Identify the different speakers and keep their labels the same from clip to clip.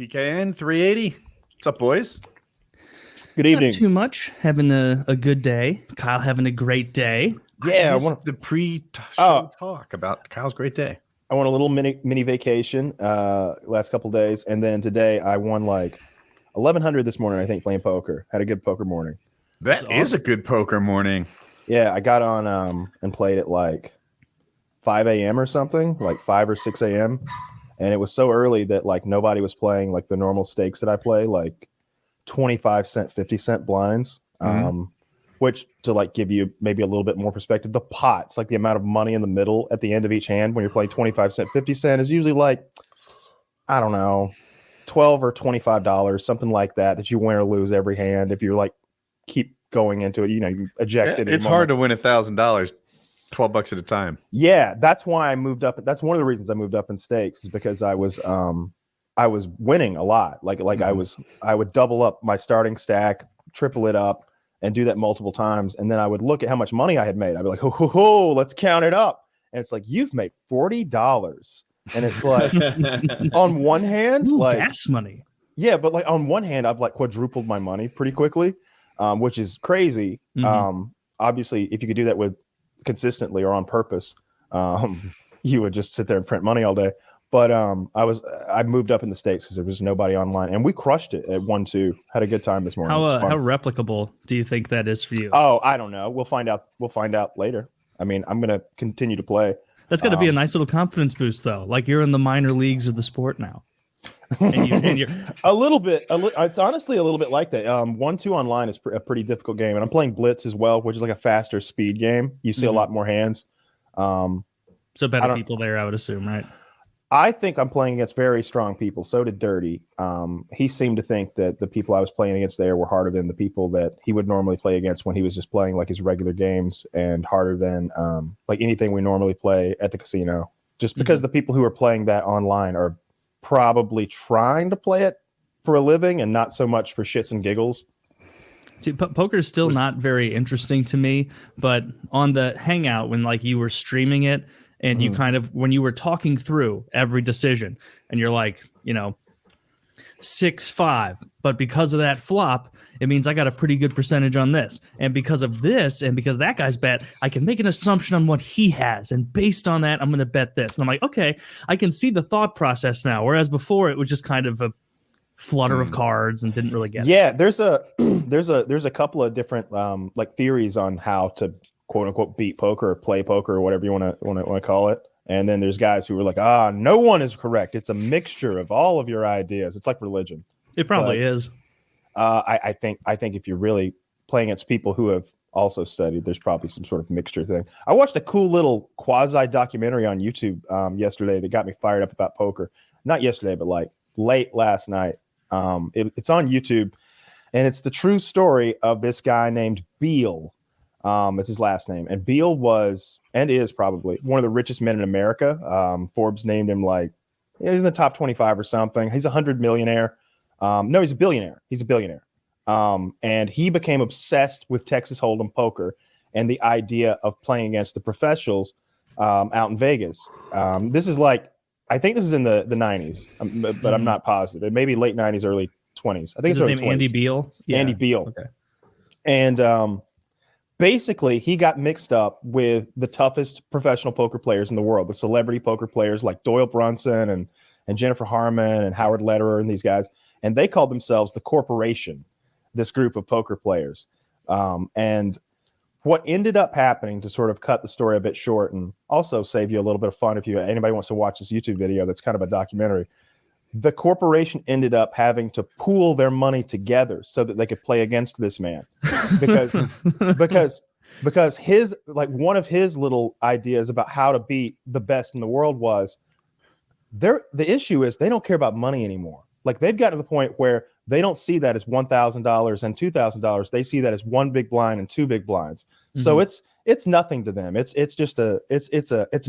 Speaker 1: PKN 380. What's up, boys?
Speaker 2: Good evening.
Speaker 3: Not too much. Having a good day. Kyle having a great day.
Speaker 1: Yeah, I want the pre-show talk about Kyle's great day.
Speaker 2: I went a little mini vacation last couple days, and then today I won like 1,100 this morning. I think playing poker. Had a good poker morning.
Speaker 1: That is a good poker morning.
Speaker 2: Yeah, I got on and played at like 5 a.m. or something, like 5 or 6 a.m. And it was so early that like nobody was playing like the normal stakes that I play, like 25-cent, 50-cent blinds. Which, to like give you maybe a little bit more perspective, the pots, like the amount of money in the middle at the end of each hand when you're playing 25-cent, 50-cent is usually like, I don't know, $12 or $25, something like that you win or lose every hand. If you like keep going into it, you eject it.
Speaker 1: It's hard to win $1,000, $12 at a time.
Speaker 2: Yeah, that's why I moved up. That's one of the reasons I moved up in stakes, is because I was winning a lot. Like I would double up my starting stack, triple it up, and do that multiple times. And then I would look at how much money I had made. I'd be like, ho, let's count it up. And it's like, you've made $40. And it's like, on one hand, like
Speaker 3: gas money.
Speaker 2: Yeah, but like on one hand, I've like quadrupled my money pretty quickly, which is crazy. Obviously, if you could do that with consistently or on purpose, you would just sit there and print money all day. But I moved up in the stakes because there was nobody online, and we crushed it at 1-2. Had a good time this morning.
Speaker 3: How replicable do you think that is for you?
Speaker 2: Oh, I don't know. We'll find out. We'll find out later. I mean, I'm gonna continue to play.
Speaker 3: That's got to be a nice little confidence boost, though. Like you're in the minor leagues of the sport now. And you're
Speaker 2: a little bit. It's honestly a little bit like that. 1-2 online is a pretty difficult game, and I'm playing Blitz as well, which is like a faster speed game. You see a lot more hands.
Speaker 3: So better people there, I would assume, right?
Speaker 2: I think I'm playing against very strong people. So did Dirty. He seemed to think that the people I was playing against there were harder than the people that he would normally play against when he was just playing like his regular games, and harder than like anything we normally play at the casino. Just because the people who are playing that online are probably trying to play it for a living and not so much for shits and giggles.
Speaker 3: See, poker is still not very interesting to me, but on the Hangout, when like you were streaming it, and you kind of, when you were talking through every decision, and you're like, 6-5, but because of that flop, it means I got a pretty good percentage on this. And because of this, and because that guy's bet, I can make an assumption on what he has. And based on that, I'm going to bet this. And I'm like, okay, I can see the thought process now. Whereas before, it was just kind of a flutter of cards and didn't really get it.
Speaker 2: Yeah, there's a couple of different like theories on how to quote unquote beat poker or play poker or whatever you want to call it. And then there's guys who are like, no one is correct. It's a mixture of all of your ideas. It's like religion.
Speaker 3: It probably is.
Speaker 2: I think if you're really playing against people who have also studied, there's probably some sort of mixture thing. I watched a cool little quasi documentary on YouTube yesterday that got me fired up about poker. Not yesterday, but like late last night. It's on YouTube, and it's the true story of this guy named Beal. It's his last name. And Beal was, and is probably, one of the richest men in America. Forbes named him like, he's in the top 25 or something. He's a 100 millionaire. No, he's a billionaire. He's a billionaire. And he became obsessed with Texas Hold'em poker and the idea of playing against the professionals out in Vegas. This is like, I think this is in the 90s, but I'm not positive. It may be late 90s, early 20s. I think
Speaker 3: Is
Speaker 2: it's
Speaker 3: his name
Speaker 2: 20s.
Speaker 3: Andy Beal?
Speaker 2: Yeah. Andy Beal.
Speaker 3: Okay.
Speaker 2: And basically, he got mixed up with the toughest professional poker players in the world, the celebrity poker players like Doyle Brunson and Jennifer Harmon and Howard Lederer and these guys. And they called themselves the Corporation, this group of poker players. And what ended up happening, to sort of cut the story a bit short and also save you a little bit of fun if anybody wants to watch this YouTube video that's kind of a documentary, the corporation ended up having to pool their money together so that they could play against this man, because his, like, one of his little ideas about how to beat the best in the world was the issue is they don't care about money anymore. Like, they've gotten to the point where they don't see that as $1,000 and $2,000. They see that as one big blind and two big blinds. So it's nothing to them. It's just a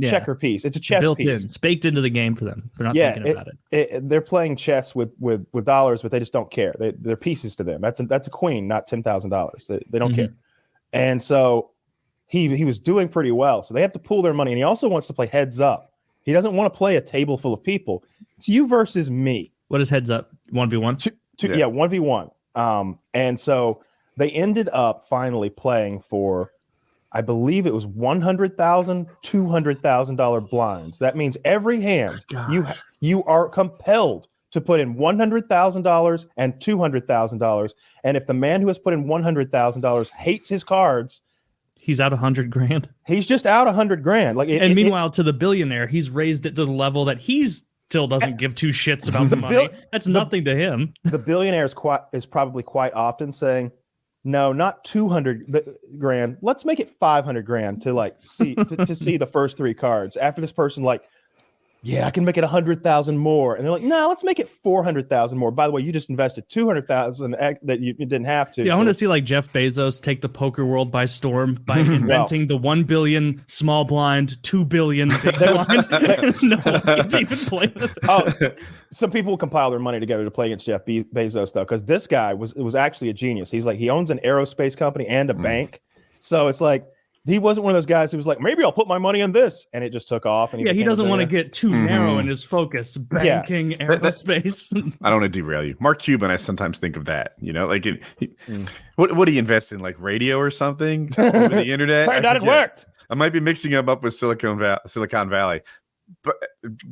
Speaker 2: checker piece. It's a chess
Speaker 3: built
Speaker 2: piece.
Speaker 3: in. It's baked into the game for them. They're not thinking about it.
Speaker 2: They're playing chess with dollars, but they just don't care. They're pieces to them. That's a queen, not $10,000. They don't care. And so he was doing pretty well. So they have to pool their money. And he also wants to play heads up. He doesn't want to play a table full of people. It's you versus me.
Speaker 3: What does heads up 1v1.
Speaker 2: Yeah, 1v1. And so they ended up finally playing for, I believe it was $100,000, $200,000 blinds. That means every hand you are compelled to put in $100,000 and $200,000. And if the man who has put in $100,000 hates his cards,
Speaker 3: he's out $100,000.
Speaker 2: He's just out $100,000. Like,
Speaker 3: meanwhile, to the billionaire, he's raised it to the level that he's still doesn't give two shits about the money. That's nothing to him.
Speaker 2: The billionaire is probably quite often saying, "No, not $200,000. Let's make it $500,000 to like see to see the first three cards." After this person like, "Yeah, I can make it 100,000 more," and they're like, "No, let's make it 400,000 more." By the way, you just invested 200,000 that you didn't have to.
Speaker 3: Yeah, I want to see like Jeff Bezos take the poker world by storm by inventing the 1 billion small blind, 2 billion big blind. No one can even play with it.
Speaker 2: Some people will compile their money together to play against Jeff Bezos though, because this guy was actually a genius. He owns an aerospace company and a bank, so it's like. He wasn't one of those guys who was like, maybe I'll put my money in this, and it just took off. And
Speaker 3: he doesn't want to get too narrow in his focus. Banking, aerospace.
Speaker 1: I don't want to derail you. Mark Cuban, I sometimes think of that. You know, like what do you invest in, like radio or something over the internet?
Speaker 2: That worked.
Speaker 1: I might be mixing him up with Silicon Valley, but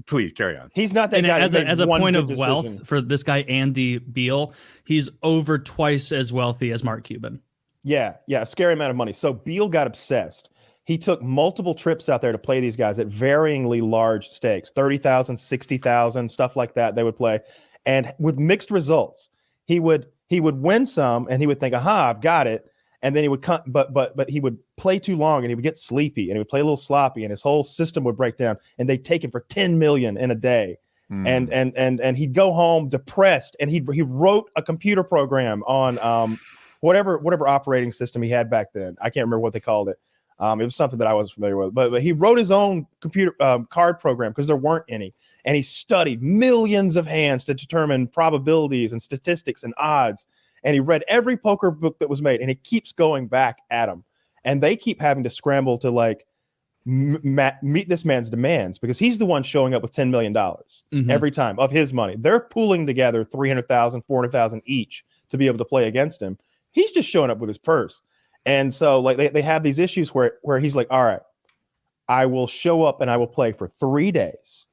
Speaker 1: please carry on.
Speaker 2: He's not that guy.
Speaker 3: As a point of wealth for this guy, Andy Beal, he's over twice as wealthy as Mark Cuban.
Speaker 2: Yeah, a scary amount of money. So Beal got obsessed. He took multiple trips out there to play these guys at varyingly large stakes, 30,000, 60,000, stuff like that. They would play, and with mixed results. He would win some, and he would think, "Aha, I've got it." And then he would come, but he would play too long, and he would get sleepy, and he would play a little sloppy, and his whole system would break down. And they'd take him for 10 million in a day, and he'd go home depressed. And he wrote a computer program on whatever operating system he had back then. I can't remember what they called it. It was something that I wasn't familiar with, but he wrote his own computer card program because there weren't any. And he studied millions of hands to determine probabilities and statistics and odds. And he read every poker book that was made, and he keeps going back at them. And they keep having to scramble to like meet this man's demands because he's the one showing up with $10 million every time of his money. They're pooling together 300,000, 400,000 each to be able to play against him. He's just showing up with his purse. And so like they have these issues where he's like, all right, I will show up and I will play for 3 days.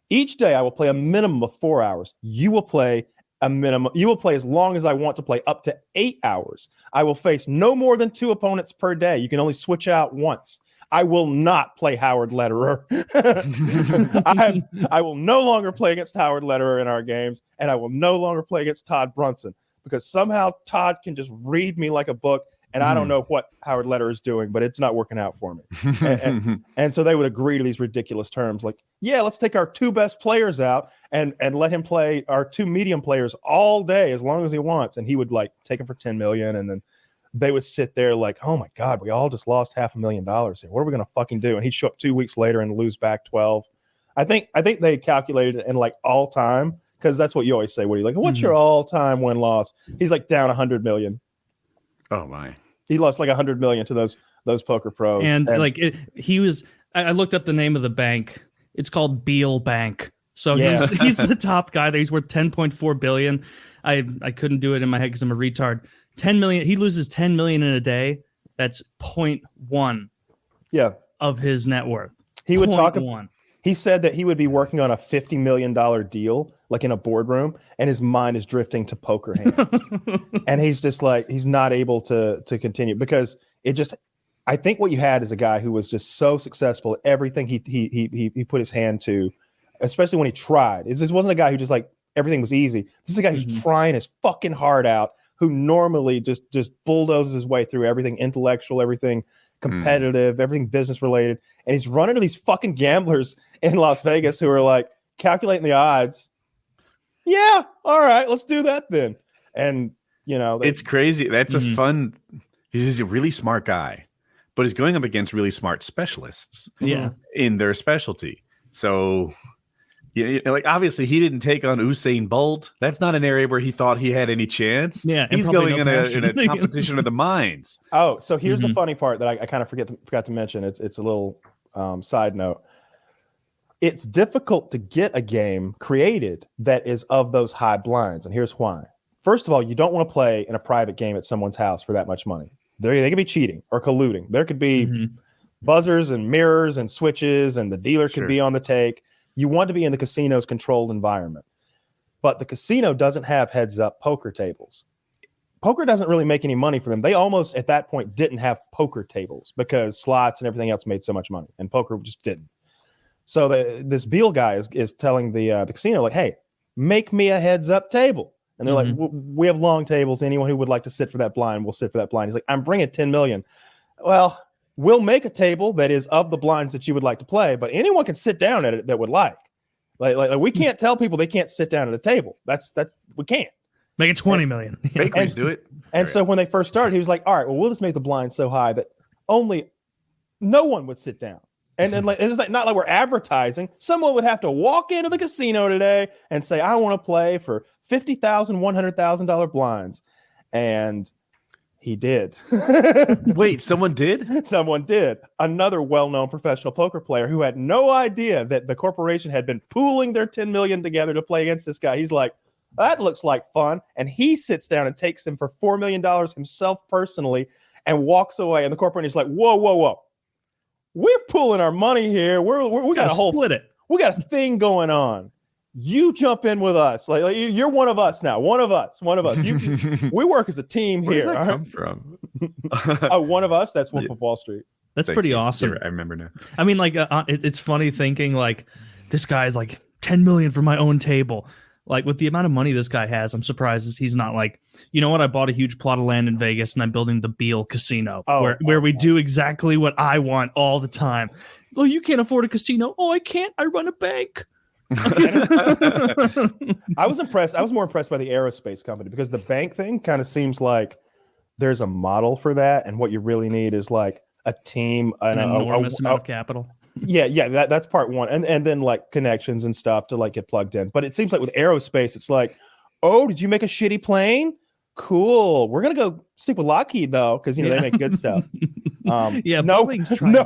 Speaker 2: Each day I will play a minimum of 4 hours. You will play as long as I want to play, up to 8 hours. I will face no more than 2 opponents per day. You can only switch out once. I will not play Howard Lederer. I will no longer play against Howard Lederer in our games, and I will no longer play against Todd Brunson. Because somehow Todd can just read me like a book, and I don't know what Howard Lederer is doing, but it's not working out for me. And so they would agree to these ridiculous terms like, yeah, let's take our 2 best players out and let him play our 2 medium players all day as long as he wants. And he would like take him for 10 million. And then they would sit there like, oh my God, we all just lost $500,000 here. What are we going to fucking do? And he'd show up 2 weeks later and lose back 12. I think they calculated it in like all time. Because that's what you always say, Woody. Like, what's your all-time win-loss? He's like down 100 million.
Speaker 1: Oh my!
Speaker 2: He lost like 100 million to those poker pros.
Speaker 3: And like he was. I looked up the name of the bank. It's called Beal Bank. So he's the top guy. That he's worth 10.4 billion. I couldn't do it in my head because I'm a retard. 10 million. He loses 10 million in a day. That's 0.1.
Speaker 2: Yeah.
Speaker 3: Of his net worth.
Speaker 2: He would talk.
Speaker 3: 0.1.
Speaker 2: He said that he would be working on a $50 million deal, like in a boardroom, and his mind is drifting to poker hands. And he's just like, he's not able to continue because it just, I think what you had is a guy who was just so successful at everything he put his hand to, especially when he tried. This wasn't a guy who just like, everything was easy. This is a guy who's trying his fucking heart out, who normally just bulldozes his way through everything intellectual, everything competitive, everything business related, and he's running to these fucking gamblers in Las Vegas who are like calculating the odds. Yeah, all right, let's do that then. And you know,
Speaker 1: it's crazy. That's a fun. He's a really smart guy, but he's going up against really smart specialists. In their specialty. So, like obviously he didn't take on Usain Bolt. That's not an area where he thought he had any chance.
Speaker 3: Yeah,
Speaker 1: he's going in a competition of the minds.
Speaker 2: Oh, so here's the funny part that I kind of forgot to mention. It's a little side note. it's difficult to get a game created that is of those high blinds. And here's why. First of all, you don't want to play in a private game at someone's house for that much money. They could be cheating or colluding. There could be buzzers and mirrors and switches, and the dealer could be on the take. You want to be in the casino's controlled environment. But the casino doesn't have heads-up poker tables. Poker doesn't really make any money for them. They almost, at that point, didn't have poker tables because slots and everything else made so much money, and poker just didn't. So this Beal guy is telling the casino, like, hey, make me a heads-up table. And they're like, we have long tables. Anyone who would like to sit for that blind will sit for that blind. He's like, I'm bringing 10 million. Well, we'll make a table that is of the blinds that you would like to play, but anyone can sit down at it that would like. Like we can't tell people they can't sit down at a table. That's we can't.
Speaker 3: Make it 20 million.
Speaker 1: Bakeries do it.
Speaker 2: And so when they first started, he was like, all right, well, we'll just make the blinds so high that no one would sit down. And then it's like not like we're advertising. Someone would have to walk into the casino today and say, I want to play for $50,000, $100,000 blinds. And he did.
Speaker 1: Wait, someone did?
Speaker 2: Someone did. Another well-known professional poker player who had no idea that the corporation had been pooling their 10 million together to play against this guy. He's like, that looks like fun. And he sits down and takes him for $4 million himself personally and walks away. And the corporation is like, whoa. We're pulling our money here. We got a whole
Speaker 3: split it.
Speaker 2: We got a thing going on. You jump in with us. Like you're one of us now. One of us. We work as a team
Speaker 1: Where
Speaker 2: here.
Speaker 1: Where does that come from?
Speaker 2: One of us. That's Wolf of Wall Street.
Speaker 3: That's pretty awesome.
Speaker 1: I remember now.
Speaker 3: I mean, like, it's funny thinking like this guy's like 10 million for my own table. Like with the amount of money this guy has, I'm surprised he's not like, you know what? I bought a huge plot of land in Vegas and I'm building the Beal Casino where we do exactly what I want all the time. Oh, you can't afford a casino. Oh, I can't. I run a bank.
Speaker 2: I was impressed. I was more impressed by the aerospace company because the bank thing kind of seems like there's a model for that. And what you really need is like a team,
Speaker 3: an enormous amount of capital.
Speaker 2: Yeah, that's part one, and then like connections and stuff to like get plugged in. But it seems like with aerospace, it's like, oh, did you make a shitty plane? Cool. We're gonna go stick with Lockheed though, because they make good stuff. No,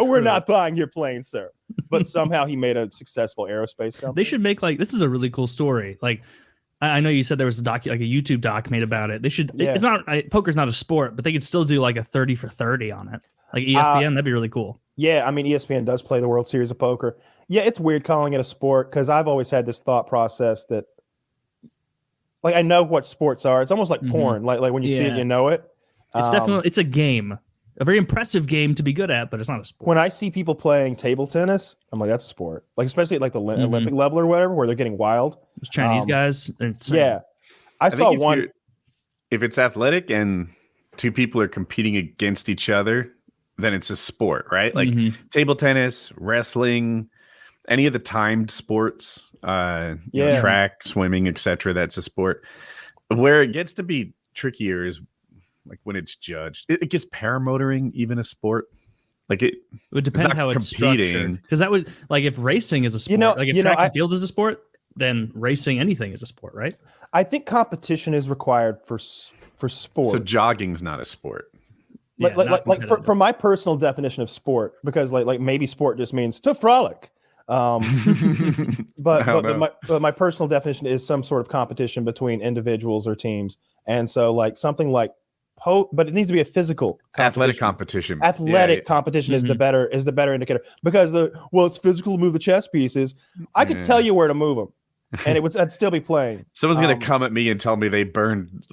Speaker 2: we're not buying your plane, sir. But somehow he made a successful aerospace company.
Speaker 3: They should make like this is a really cool story. Like I know you said there was a YouTube doc made about it. They should. Yeah. It's not poker's not a sport, but they could still do like a 30 for 30 on it. Like ESPN, that'd be really cool.
Speaker 2: Yeah, I mean, ESPN does play the World Series of Poker. Yeah, it's weird calling it a sport because I've always had this thought process that, like, I know what sports are. It's almost like porn. Like when you see it, you know it.
Speaker 3: It's definitely a game, a very impressive game to be good at, but it's not a sport.
Speaker 2: When I see people playing table tennis, I'm like, that's a sport. Like especially at like the Olympic level or whatever, where they're getting wild.
Speaker 3: Those Chinese guys.
Speaker 2: Yeah, I saw one.
Speaker 1: If it's athletic and two people are competing against each other, then it's a sport, right? Like table tennis, wrestling, any of the timed sports, track, swimming, etc. That's a sport. Where it gets to be trickier is like when it's judged. It gets paramotoring even a sport. Like it
Speaker 3: would depend how it's structured. Because that would like if racing is a sport, like if track and field is a sport, then racing anything is a sport, right?
Speaker 2: I think competition is required for sport.
Speaker 1: So jogging's not a sport.
Speaker 2: For my personal definition of sport, because like maybe sport just means to frolic. But my personal definition is some sort of competition between individuals or teams. And so like something like but it needs to be a physical
Speaker 1: athletic competition.
Speaker 2: Competition is the better indicator because it's physical to move the chess pieces. I could tell you where to move them. And I'd still be playing.
Speaker 1: Someone's gonna come at me and tell me they burned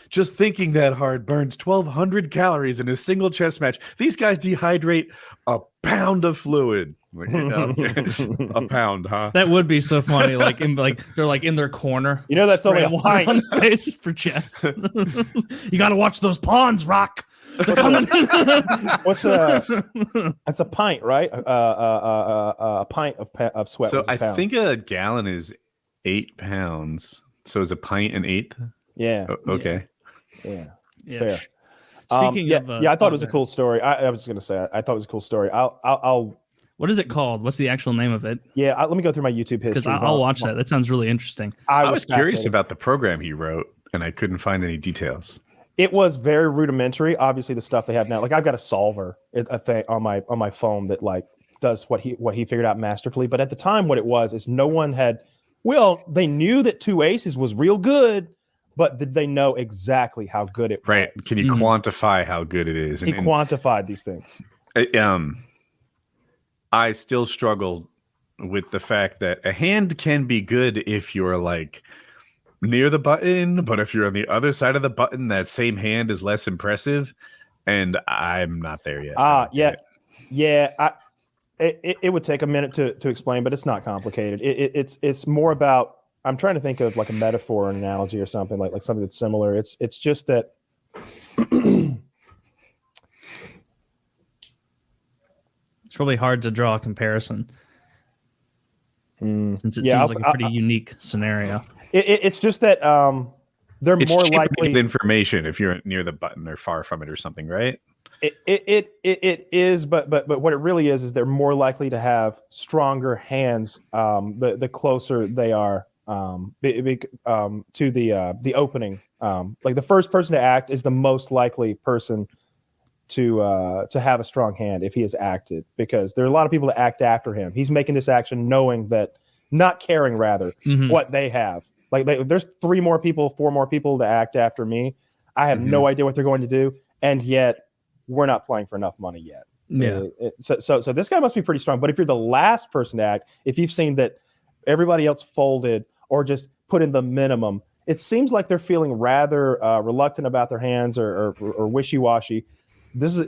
Speaker 1: just thinking that hard burns 1,200 calories in a single chess match. These guys dehydrate a pound of fluid. A pound, huh?
Speaker 3: That would be so funny. They're like in their corner.
Speaker 2: That's only a pint
Speaker 3: on the face for chess. You got to watch those pawns, Rock.
Speaker 2: That's a pint, right? A pint of sweat.
Speaker 1: So I think a gallon is 8 pounds. So is a pint an eighth?
Speaker 2: Yeah.
Speaker 1: Okay.
Speaker 2: Yeah.
Speaker 3: Fair.
Speaker 2: Speaking of, I thought it was a cool story. I was going to say, I thought it was a cool story. I'll.
Speaker 3: What is it called? What's the actual name of it?
Speaker 2: Yeah, let me go through my YouTube history.
Speaker 3: Because I'll watch that. That sounds really interesting.
Speaker 1: I was curious about the program he wrote, and I couldn't find any details.
Speaker 2: It was very rudimentary. Obviously, the stuff they have now, like I've got a solver, a thing on my phone that like does what he figured out masterfully. But at the time, what it was is no one had. Well, they knew that 2 aces was real good, but did they know exactly how good it was?
Speaker 1: Right. Can you quantify how good it is?
Speaker 2: He quantified these things.
Speaker 1: I still struggle with the fact that a hand can be good if you're like near the button, but if you're on the other side of the button, that same hand is less impressive. And I'm not there yet.
Speaker 2: It would take a minute to explain, but it's not complicated. It's more about, I'm trying to think of like a metaphor or an analogy or something like something that's similar. It's just that
Speaker 3: it's probably hard to draw a comparison since it seems like a pretty unique scenario.
Speaker 2: It's just that they're
Speaker 1: it's
Speaker 2: more likely
Speaker 1: information if you're near the button or far from it or something, right?
Speaker 2: It is, but what it really is they're more likely to have stronger hands the closer they are to the opening. Like the first person to act is the most likely person to have a strong hand if he has acted, because there are a lot of people that act after him. He's making this action knowing that, not caring rather what they have. Like there's 4 more people to act after me. I have no idea what they're going to do, and yet we're not playing for enough money yet.
Speaker 3: Yeah.
Speaker 2: So this guy must be pretty strong. But if you're the last person to act, if you've seen that everybody else folded or just put in the minimum, it seems like they're feeling rather reluctant about their hands or wishy-washy.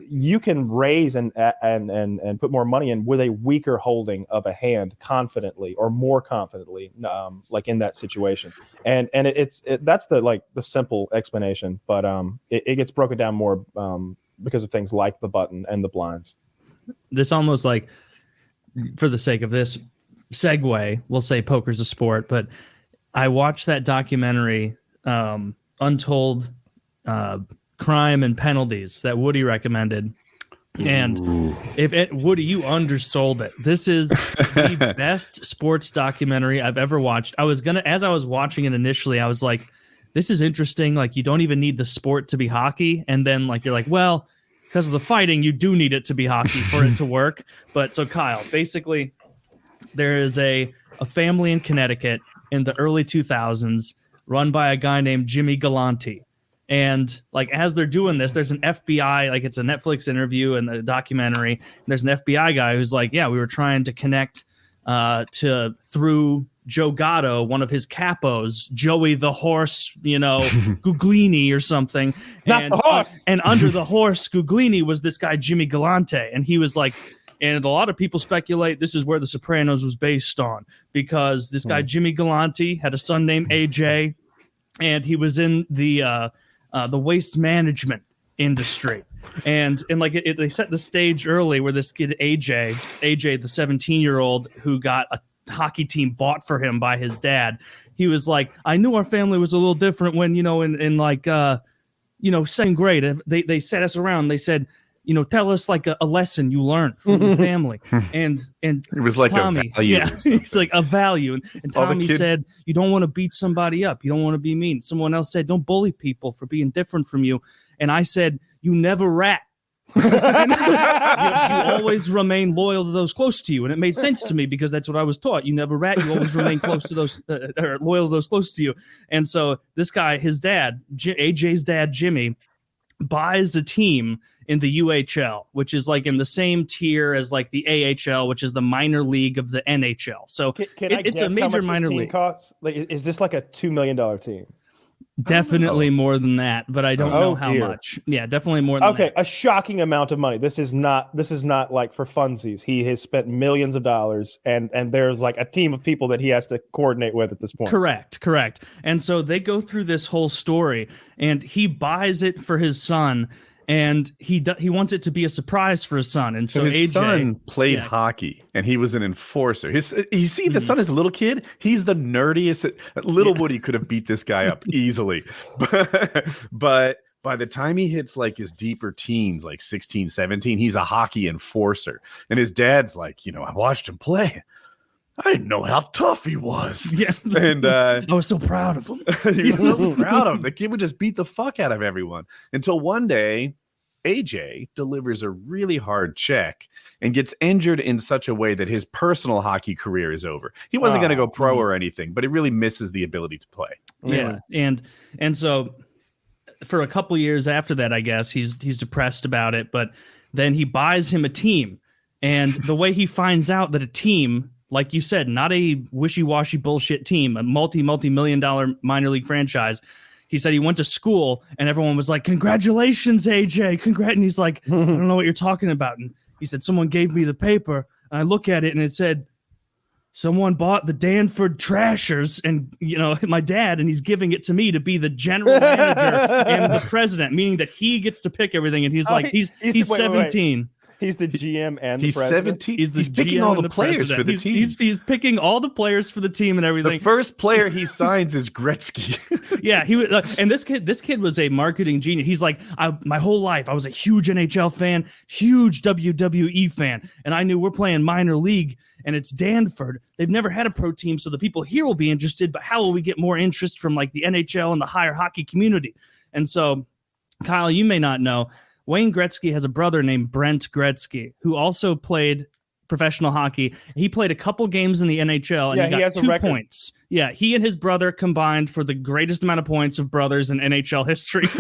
Speaker 2: You can raise and put more money in with a weaker holding of a hand confidently or more confidently, like in that situation. And that's the simple explanation, but it gets broken down more because of things like the button and the blinds.
Speaker 3: This almost like, for the sake of this segue, we'll say poker's a sport, but I watched that documentary, Untold Crime and Penalties, that Woody recommended. And Woody, you undersold it. This is the best sports documentary I've ever watched. As I was watching it initially, I was like, this is interesting. Like, you don't even need the sport to be hockey. And then you're like, well, because of the fighting, you do need it to be hockey for it to work. But so Kyle, basically there is a family in Connecticut in the early 2000s run by a guy named Jimmy Galante. And as they're doing this, there's an FBI, it's a Netflix interview and a documentary. And there's an FBI guy who's like, yeah, we were trying to connect through Joe Gatto, one of his capos, Joey the Horse, Guglini or something.
Speaker 2: Not the horse.
Speaker 3: And under the horse, Guglini was this guy, Jimmy Galante. And he was like, and a lot of people speculate this is where The Sopranos was based on, because this guy, Jimmy Galante, had a son named AJ, and he was in the waste management industry. And they set the stage early where this kid, AJ, the 17-year-old who got a hockey team bought for him by his dad, he was like, I knew our family was a little different when, in second grade, they set us around. They said, tell us a lesson you learned from your family. And it
Speaker 1: was like
Speaker 3: Tommy,
Speaker 1: a value.
Speaker 3: Yeah, it's like a value. And Tommy said, you don't want to beat somebody up. You don't want to be mean. Someone else said, don't bully people for being different from you. And I said, you never rat. You always remain loyal to those close to you. And it made sense to me because that's what I was taught. You never rat. You always remain close to those, or loyal to those close to you. And so this guy, his dad, AJ's dad, Jimmy, buys a team in the UHL, which is in the same tier as the AHL, which is the minor league of the NHL. So it's a major minor league.
Speaker 2: Costs? Is this a $2 million team?
Speaker 3: Definitely more than that, but I don't know how much. Yeah, definitely more than that.
Speaker 2: Okay, a shocking amount of money. This is not for funsies. He has spent millions of dollars, and there's a team of people that he has to coordinate with at this point.
Speaker 3: Correct. And so they go through this whole story, and he buys it for his son, and he wants it to be a surprise for his son. And so
Speaker 1: his
Speaker 3: AJ
Speaker 1: son played hockey, and he was an enforcer. The son is a little kid. He's the nerdiest. Little Woody could have beat this guy up easily, but by the time he hits his deeper teens, 16, 17, he's a hockey enforcer. And his dad's I watched him play. I didn't know how tough he was.
Speaker 3: Yeah.
Speaker 1: And
Speaker 3: I was so proud of him.
Speaker 1: He was so proud of him. The kid would just beat the fuck out of everyone until one day AJ delivers a really hard check and gets injured in such a way that his personal hockey career is over. He wasn't going to go pro or anything, but he really misses the ability to play.
Speaker 3: Yeah, and so for a couple years after that, I guess he's depressed about it, but then he buys him a team, and the way he finds out that a team, like you said, not a wishy-washy bullshit team, a multi-million-dollar minor league franchise. He said he went to school and everyone was like, "Congratulations, AJ, congrats!" And he's like, "I don't know what you're talking about." And he said, "Someone gave me the paper, and I look at it, and it said, someone bought the Danford Trashers, and my dad, and he's giving it to me to be the general manager and the president, meaning that he gets to pick everything." And he's he's 17.
Speaker 2: Wait. He's the GM and
Speaker 1: he's
Speaker 2: the president.
Speaker 1: 17.
Speaker 3: He's
Speaker 1: picking all the players for the team.
Speaker 3: He's picking all the players for the team and everything.
Speaker 1: The first player he signs is Gretzky.
Speaker 3: Yeah, he was, and this kid was a marketing genius. He's like, my whole life I was a huge NHL fan, huge WWE fan, and I knew we're playing minor league, and it's Danford. They've never had a pro team, so the people here will be interested. But how will we get more interest from like the NHL and the higher hockey community? And so, Kyle, you may not know, Wayne Gretzky has a brother named Brent Gretzky, who also played professional hockey. He played a couple games in the NHL, and he got 2 points. Yeah, he and his brother combined for the greatest amount of points of brothers in NHL history,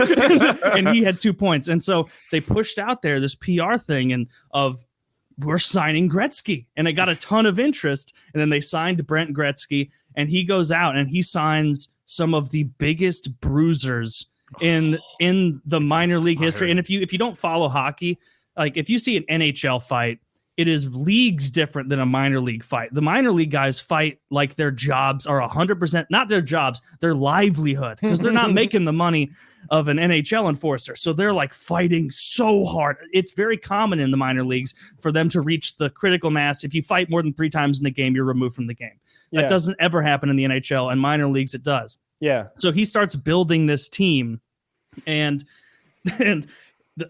Speaker 3: and he had 2 points. And so they pushed out there this PR thing of we're signing Gretzky, and it got a ton of interest. And then they signed Brent Gretzky, and he goes out and he signs some of the biggest bruisers in the minor league history. And if you don't follow hockey, like if you see an NHL fight, it is leagues different than a minor league fight. The minor league guys fight like their jobs are 100%, not their jobs, their livelihood, because they're not making the money of an NHL enforcer. So they're like fighting so hard. It's very common in the minor leagues for them to reach the critical mass. If you fight more than 3 times in a game, you're removed from the game. Yeah. That doesn't ever happen in the NHL, and minor leagues it does.
Speaker 2: Yeah.
Speaker 3: So he starts building this team, and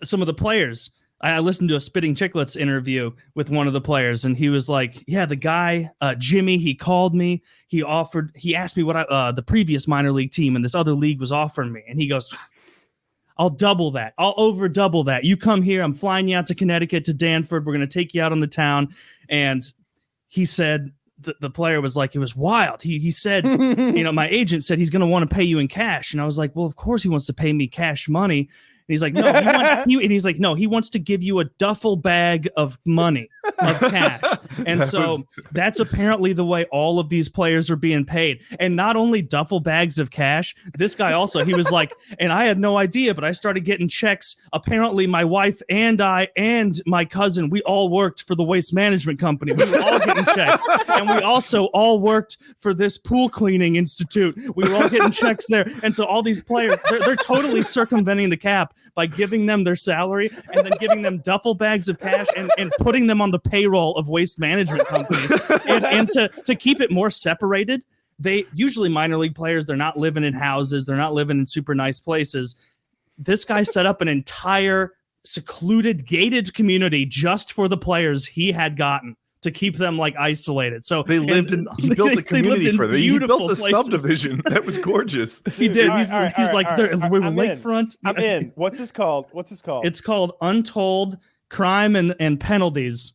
Speaker 3: some of the players. I listened to a Spitting Chicklets interview with one of the players, and he was like, "Yeah, the guy Jimmy, he called me. He asked me what the previous minor league team in this other league was offering me, and he goes, I'll double that. I'll over double that. You come here. I'm flying you out to Connecticut to Danford. We're going to take you out on the town." And he said. The player was like, it was wild. He said, my agent said he's going to want to pay you in cash. And I was like, well, of course he wants to pay me cash money. And he's like, no, he wants to give you a duffel bag of money, of cash. And that's apparently the way all of these players are being paid. And not only duffel bags of cash, this guy also, he was like, and I had no idea, but I started getting checks. Apparently my wife and I and my cousin, we all worked for the waste management company. We were all getting checks. And we also all worked for this pool cleaning institute. We were all getting checks there. And so all these players, they're totally circumventing the cap by giving them their salary and then giving them duffel bags of cash and putting them on the payroll of waste management companies. And to keep it more separated, they usually minor league players, they're not living in houses. They're not living in super nice places. This guy set up an entire secluded, gated community just for the players he had gotten, to keep them like isolated. So
Speaker 1: he built a community for them. He built a subdivision that was gorgeous.
Speaker 3: He did. He's like, we were lakefront.
Speaker 2: I'm in. What's this called?
Speaker 3: It's called Untold Crime and Penalties.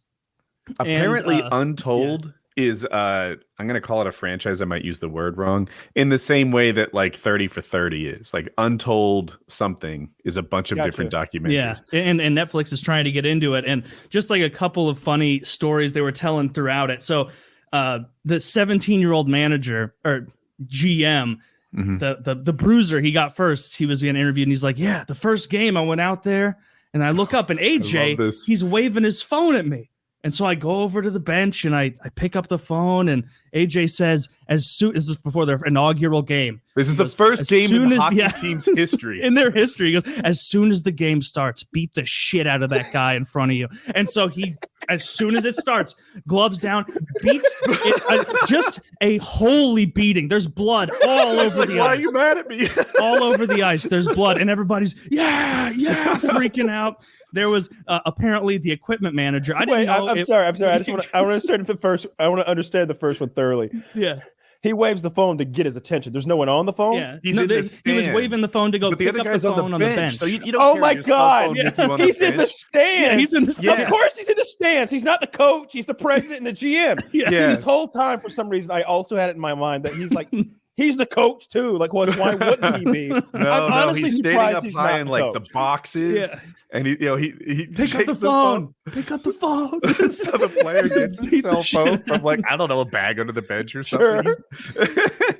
Speaker 1: Apparently, Untold is I'm going to call it a franchise. I might use the word wrong, in the same way that like 30 for 30 is. Like Untold something is a bunch of different documentaries.
Speaker 3: Yeah, and Netflix is trying to get into it, and just like a couple of funny stories they were telling throughout it. So the 17-year-old manager or GM, the bruiser, he got first. He was being interviewed, and he's like, "Yeah, the first game I went out there, and I look up, and AJ, he's waving his phone at me." And so I go over to the bench and I pick up the phone, and AJ says, this is before their inaugural game.
Speaker 1: This is the first game in the hockey team's history.
Speaker 3: In their history. He goes, as soon as the game starts, beat the shit out of that guy in front of you. And so he, as soon as it starts, gloves down, beats it, just a holy beating. There's blood all over the ice.
Speaker 1: Why are you mad at me?
Speaker 3: All over the ice. There's blood, and everybody's, yeah, freaking out. There was apparently the equipment manager. I didn't know.
Speaker 2: I'm sorry. I want to understand the first one thoroughly.
Speaker 3: Yeah.
Speaker 2: he waves the phone to get his attention. There's no one on the phone.
Speaker 3: Yeah, he was waving the phone to go pick up the phone on the bench.
Speaker 1: So you don't
Speaker 2: Oh
Speaker 1: carry
Speaker 2: my
Speaker 1: your cell
Speaker 2: God!
Speaker 1: phone with you on
Speaker 2: He's
Speaker 1: the
Speaker 2: in the
Speaker 1: bench.
Speaker 2: stands.
Speaker 3: Yeah, he's in the stands.
Speaker 2: Of course, he's in the stands. He's not the coach. He's the president and the GM.
Speaker 3: Yeah.
Speaker 2: This whole time, for some reason, I also had it in my mind that he's like. He's the coach too. Like, why wouldn't he be?
Speaker 1: No, he's standing up high in like the boxes,
Speaker 3: Yeah.
Speaker 1: and he
Speaker 3: Pick up the phone. Pick up the phone.
Speaker 1: So the player gets his cell phone from like I don't know a bag under the bench or something.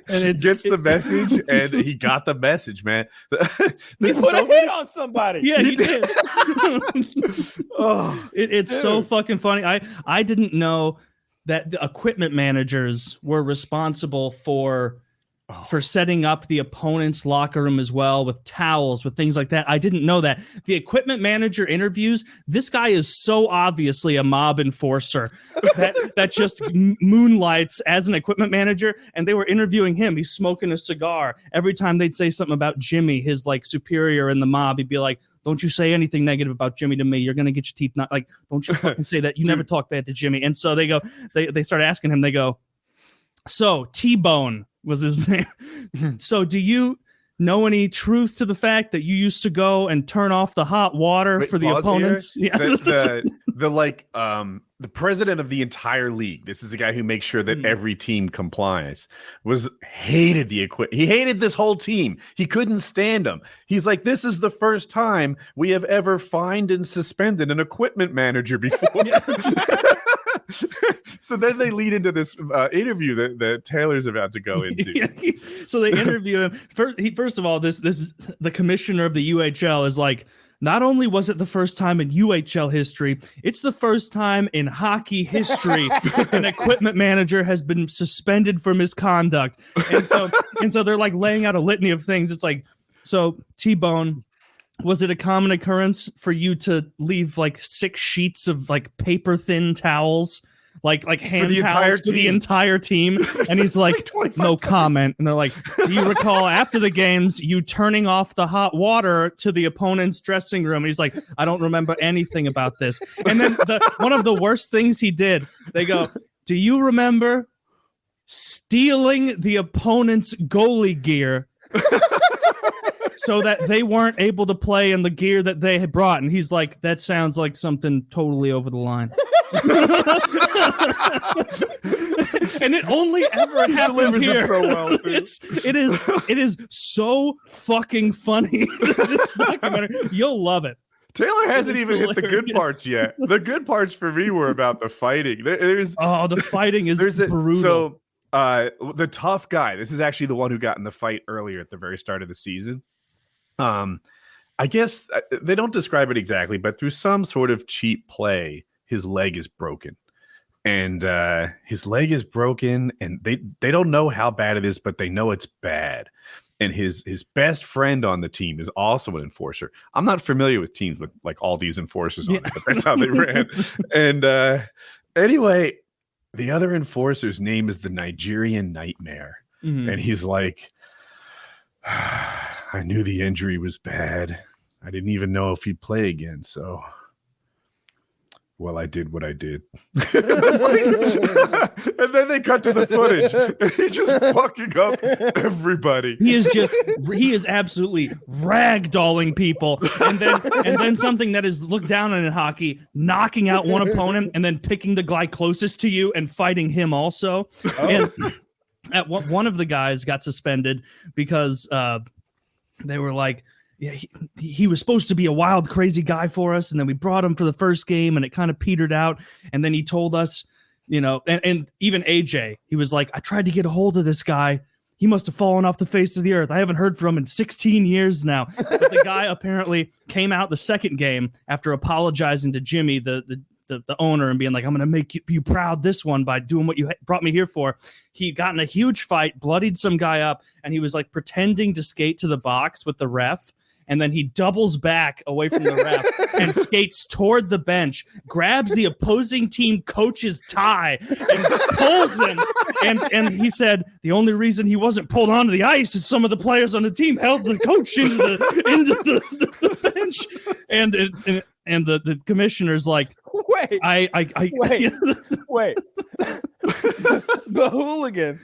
Speaker 1: And it gets the message, and he got the message, man.
Speaker 2: He put a hit on somebody.
Speaker 3: Yeah, he did.
Speaker 1: Oh,
Speaker 3: it's so fucking funny. I didn't know that the equipment managers were responsible for setting up the opponent's locker room as well with towels, with things like that. I didn't know that. The equipment manager interviews, this guy is so obviously a mob enforcer that just moonlights as an equipment manager, and they were interviewing him. He's smoking a cigar. Every time they'd say something about Jimmy, his like superior in the mob, he'd be like, don't you say anything negative about Jimmy to me. You're going to get your teeth knocked. Like, don't you fucking say that. You never talk bad to Jimmy. And so they start asking him, they go, so T-Bone was his name. So do you know any truth to the fact that you used to go and turn off the hot water for the opponents?
Speaker 1: Yeah. The president of the entire league, this is a guy who makes sure that every team complies, hated the equipment. He hated this whole team. He couldn't stand them. He's like, this is the first time we have ever fined and suspended an equipment manager before. So then they lead into this interview that Taylor's about to go into.
Speaker 3: So they interview him. First of all, this is the commissioner of the UHL is like, not only was it the first time in UHL history, it's the first time in hockey history an equipment manager has been suspended for misconduct. And so they're like laying out a litany of things. It's like, so T-Bone, was it a common occurrence for you to leave like 6 sheets of like paper thin towels, like hand towels for the entire team? And he's like, no comment. And they're like, do you recall after the games you turning off the hot water to the opponent's dressing room? And he's like, I don't remember anything about this. And then one of the worst things he did, they go, do you remember stealing the opponent's goalie gear so that they weren't able to play in the gear that they had brought? And he's like, that sounds like something totally over the line. And it only ever happens here.
Speaker 1: So well,
Speaker 3: it is so fucking funny. This documentary, you'll love it.
Speaker 1: Taylor hasn't even hit the good parts yet. The good parts for me were about the fighting.
Speaker 3: The fighting is brutal.
Speaker 1: So the tough guy, this is actually the one who got in the fight earlier at the very start of the season. I guess they don't describe it exactly, but through some sort of cheap play, his leg is broken. And his leg is broken, and they don't know how bad it is, but they know it's bad. And his best friend on the team is also an enforcer. I'm not familiar with teams with like all these enforcers on it, but that's how they ran. And anyway, the other enforcer's name is the Nigerian Nightmare. Mm-hmm. And he's like, I knew the injury was bad. I didn't even know if he'd play again. So, well, I did what I did. And then they cut to the footage, and he's just fucking up everybody.
Speaker 3: He is absolutely ragdolling people. And then something that is looked down on in hockey, knocking out one opponent and then picking the guy closest to you and fighting him also. Oh. And one of the guys got suspended because they were like, yeah, he was supposed to be a wild, crazy guy for us. And then we brought him for the first game and it kind of petered out. And then he told us, and even AJ, he was like, I tried to get a hold of this guy. He must have fallen off the face of the earth. I haven't heard from him in 16 years now. But the guy apparently came out the second game after apologizing to Jimmy, the owner, and being like, I'm going to make you proud this one by doing what you brought me here for. He got in a huge fight, bloodied some guy up, and he was like pretending to skate to the box with the ref. And then he doubles back away from the ref and skates toward the bench, grabs the opposing team coach's tie and pulls him. And he said the only reason he wasn't pulled onto the ice is some of the players on the team held the coach into the bench. And the commissioner's like,
Speaker 2: wait. The hooligan